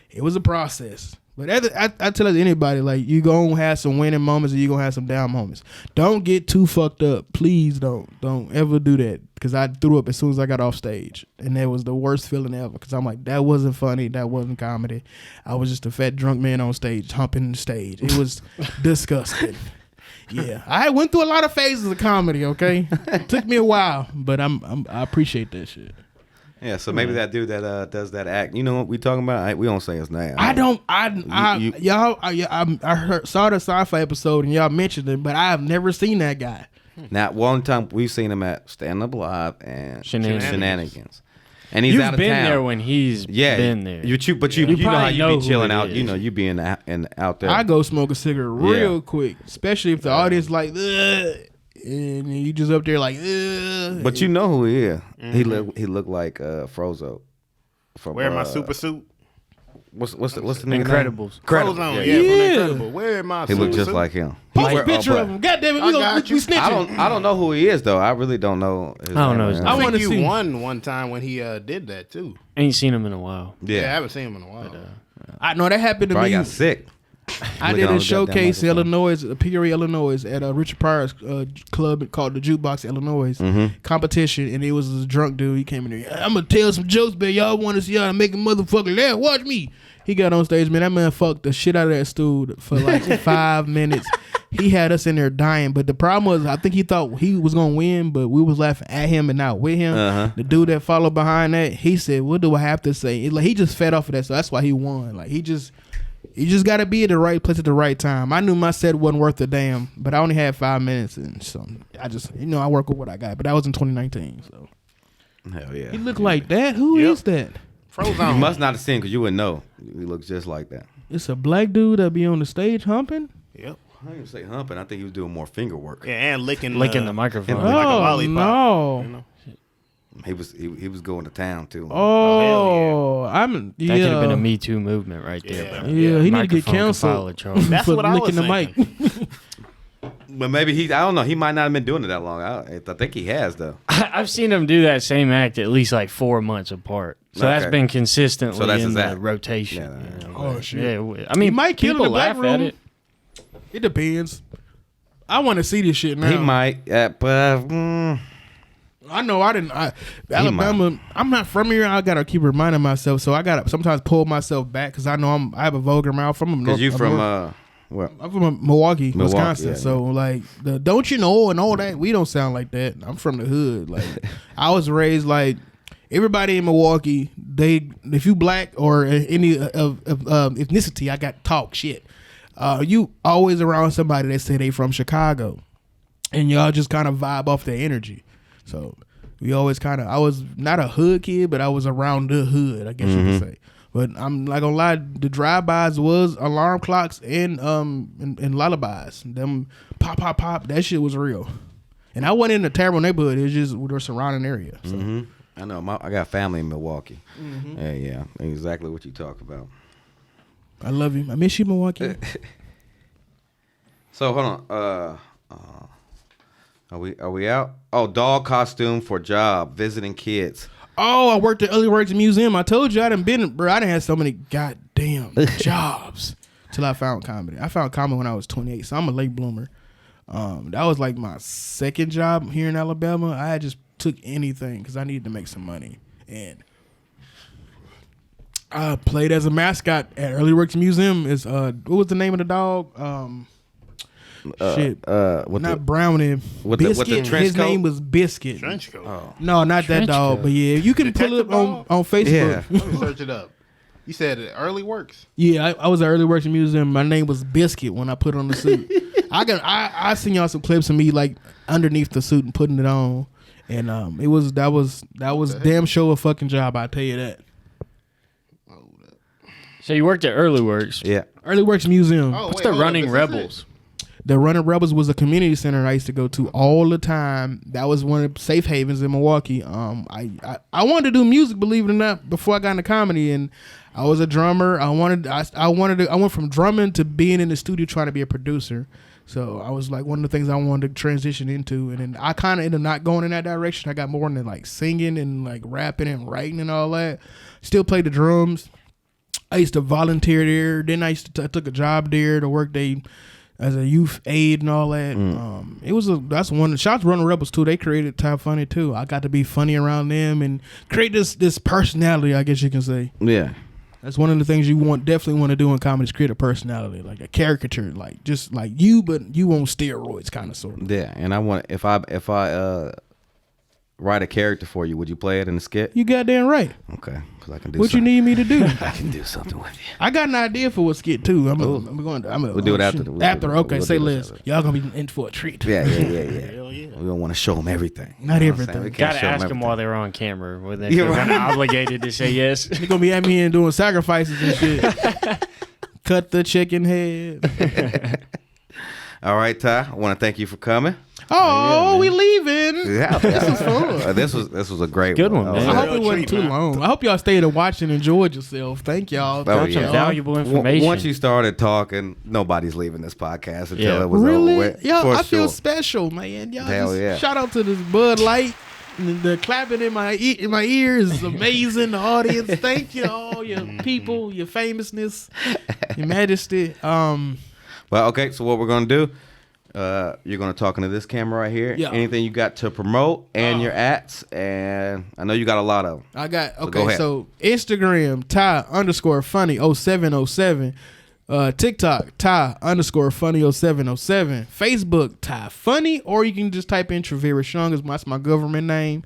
it was a process. But I tell anybody, like, you gonna have some winning moments and you gonna have some down moments. Don't get too fucked up. Please don't ever do that. Because I threw up as soon as I got off stage. And that was the worst feeling ever. Because I'm like, that wasn't funny. That wasn't comedy. I was just a fat drunk man on stage, humping the stage. It was disgusting. Yeah, I went through a lot of phases of comedy. Okay, it took me a while, but I appreciate that shit. Yeah, so maybe that dude that does that act. You know what we talking about? We don't say his name. I saw the sci-fi episode and y'all mentioned it, but I have never seen that guy. Now, one time we've seen him at Stand Up Live and Shenanigans. And he's You've out of been town. there when he's been there. But you know how you be chilling out. You know, you be out there. I go smoke a cigarette real quick, especially if the audience like, ugh, and you just up there like, ugh. But you know who he is. Mm-hmm. He looked like Frozo. Wear my super suit. what's the nigga Incredibles. Frozone, Yeah. from Incredible. Where am I? He looked just like him. Post He a picture but of him. God damn it, I got we you. snitching. I don't know who he is though. I really don't know. I don't know his name. I I think wanna you see. won one time when he did that too. Ain't seen him in a while. Yeah, I Yeah, haven't seen him in a while. I know that happened to probably me. got sick. I Looking did on a the showcase in goddamn Illinois, Peoria, Illinois, at Richard Pryor's club called the Jukebox Illinois competition, and it was this drunk dude. He came in there. I'm gonna tell some jokes, man. Y'all want to see how to make a motherfucker laugh? Watch me. He got on stage, man. That man fucked the shit out of that stool for like 5 minutes. He had us in there dying, but the problem was, I think he thought he was gonna win, but we was laughing at him and not with him. The dude that followed behind that, he said, "What do I have to say?" It's like he just fed off of that, so that's why he won. Like he just got to be at the right place at the right time. I knew my set wasn't worth a damn, but I only had 5 minutes, and so I just, I work with what I got. But that was in 2019. So Hell yeah. he looked like that. Who is that? You Frozone. must not have seen because you wouldn't know. He looks just like that. It's a black dude that be on the stage humping. Yep. I didn't even say humping. I think he was doing more finger work. Yeah, and licking The microphone. like a lollipop. no. You know? He was going to town too. Oh, I'm That could have been a Me Too movement right there. Yeah. Bro. Yeah, he need to get Microphone could file canceled a charge. That's for what I was licking the thinking. mic. But maybe I don't know. He might not have been doing it that long. I think he has though. I've seen him do that same act at least like 4 months apart. So that's Okay. been consistently So that's in his the act. rotation. Yeah. you know, Oh, but, shit. Yeah, I mean, He might kill in people the black laugh at room. it. It depends. I want to see this shit now. He might, but I know I didn't. Alabama. I'm not from here. I gotta keep reminding myself. So I gotta sometimes pull myself back because I know I have a vulgar mouth. because you from where? I'm from Milwaukee, Wisconsin. yeah, So like the don't you know and all that, we don't sound like that. I'm from the hood. Like I was raised like everybody in Milwaukee. If you black or any of ethnicity, I got talk shit. You always around somebody that say they from Chicago, and y'all just kind of vibe off their energy. So we always I was not a hood kid, but I was around the hood, I guess you could say. But I'm not gonna lie, the drive-bys was alarm clocks and lullabies. Them pop, pop, pop, that shit was real. And I wasn't in a terrible neighborhood, it was just the surrounding area. So. I know. I got family in Milwaukee. Yeah, exactly what you talk about. I love you. I miss you, Milwaukee. So hold on. Are we out? Oh, dog costume for job, visiting kids. Oh, I worked at Early Works Museum. I told you I done had so many goddamn jobs till I found comedy. I found comedy when I was 28, so I'm a late bloomer. That was like my second job here in Alabama. I just took anything because I needed to make some money. And I played as a mascot at Early Works Museum. What was the name of the dog? Brownie. With the Biscuit. trench His coat? name was Biscuit. Trench coat. Oh. No, not that Trench dog, coat. but yeah, you can pull it Detective on Facebook. Yeah. Let me search it up. You said it early works. Yeah, I was at Early Works Museum. My name was Biscuit when I put on the suit. I seen y'all some clips of me like underneath the suit and putting it on, and that was damn sure a fucking job. I tell you that. So you worked at Early Works. Yeah. Early Works Museum. Oh, What's wait, the hold on, Running this is Rebels? The Running Rebels was a community center I used to go to all the time. That was one of the safe havens in Milwaukee. I wanted to do music, believe it or not, before I got into comedy, and I was a drummer. I went from drumming to being in the studio trying to be a producer. So I was like one of the things I wanted to transition into, and then I kind of ended up not going in that direction. I got more into like singing and like rapping and writing and all that. Still played the drums. I used to volunteer there. Then I took a job there to work there as a youth aide and all that. That's one of the shots. Running Rebels too. They created Ty Funny too. I got to be funny around them and create this personality, I guess you can say. Yeah. That's one of the things you definitely want to do in comedy is create a personality, like a caricature, like just like you, but you on steroids, kind of sort of. Yeah, and I want if I write a character for you, would you play it in the skit? You goddamn right. Okay, because I can do. What you need me to do? I can do something with you. I got an idea for a skit too. We'll do it after. Okay, say we'll do less. this after. Y'all gonna be in for a treat. Yeah. We don't want to show them everything. Not You know what I'm everything. saying? We can't Gotta show 'em ask them everything. while they're on camera. Where they're Yeah, kind of right. obligated to say yes. They're gonna be at me and doing sacrifices and shit. Cut the chicken head. All right, Ty. I want to thank you for coming. Oh, we leaving. Yeah, This was fun. this was a great Good one, man. I hope it Real wasn't treat, too man. long. I hope y'all stayed and watched and enjoyed yourself. Thank y'all. Oh, Some yeah. valuable information. Once you started talking, nobody's leaving this podcast until Yeah. it was Really? over with. Yo, for I feel sure. special, man. Y'all Hell just yeah. shout out to this Bud Light. And the clapping in my ears is amazing. The audience, thank you, all your people, your famousness, your majesty. Well, okay. So what we're gonna do? You're gonna talk into this camera right here. Yeah. Anything you got to promote and your ads, and I know you got a lot of them. I got go okay. ahead. So Instagram Ty_funny 0707, TikTok Ty_funny 0707, Facebook Ty Funny, or you can just type in Travera Shung. That's my government name.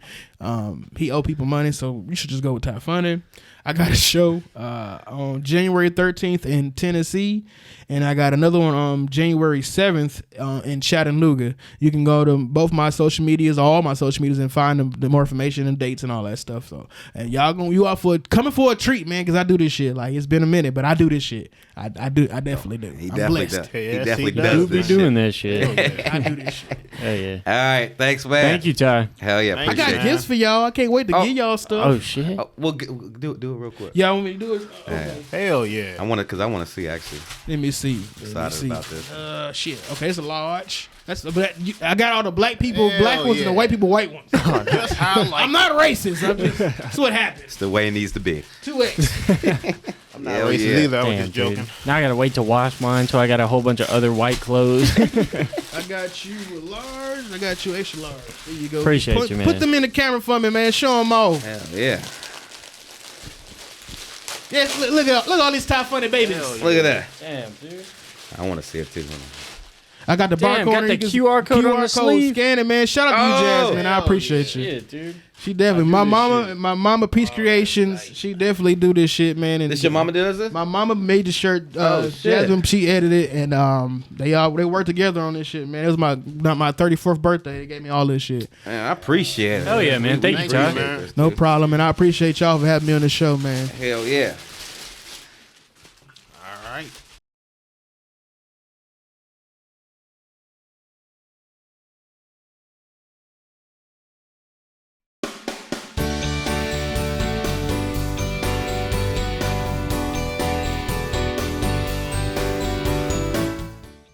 He owe people money, so you should just go with Ty Funny. I got a show on January 13th in Tennessee, and I got another one on January 7th in Chattanooga. You can go to both my social medias, all my social medias, and find the more information and dates and all that stuff. So, and you all coming for a treat, man, because I do this shit. Like, it's been a minute, but I do this shit. I definitely do. He I'm definitely blessed. does. He Yes, definitely he does. does. You'll be this doing shit. this shit. I do this shit. Hell yeah. All right. Thanks, man. Thank you, Ty. Hell yeah. Thank I you, got Appreciate man. gifts for y'all. I can't wait to Oh. give y'all stuff. Oh shit. it. Oh, we'll do it real quick. Y'all want me to do it? Okay. Hell yeah. I want to see actually. Let me see. Excited about this. Shit. Okay, it's a large. That's the black. I got all the black people, Hell black ones, and the yeah. white people, white ones. Just how like I'm not racist. I'm just. That's what happens. It's the way it needs to be. 2X. I'm not Hell racist yeah. either. I was Damn, just dude. joking. Now I gotta wait to wash mine, so I got a whole bunch of other white clothes. I got you a large. I got you extra large. There you go. Appreciate you, man. Put them in the camera for me, man. Show them all. Hell yeah. Yes, look at all these Ty Funny babies. Look at that. Damn, dude. I want to see it too. I got the Damn, barcode. got the You can- QR code on the sleeve. Scan it, man. Shout out to you, Jasmine. I appreciate you. Shit, dude. She definitely. My mama, Peace Creations. She definitely do this shit, man. And This your mama did this? My mama made the shirt. Oh, shit. Jasmine, she edited, and they worked together on this shit, man. It was my 34th birthday. They gave me all this shit. Man, I appreciate it. Hell yeah, man. Thank you, Ty. No problem, and I appreciate y'all for having me on the show, man. Hell yeah.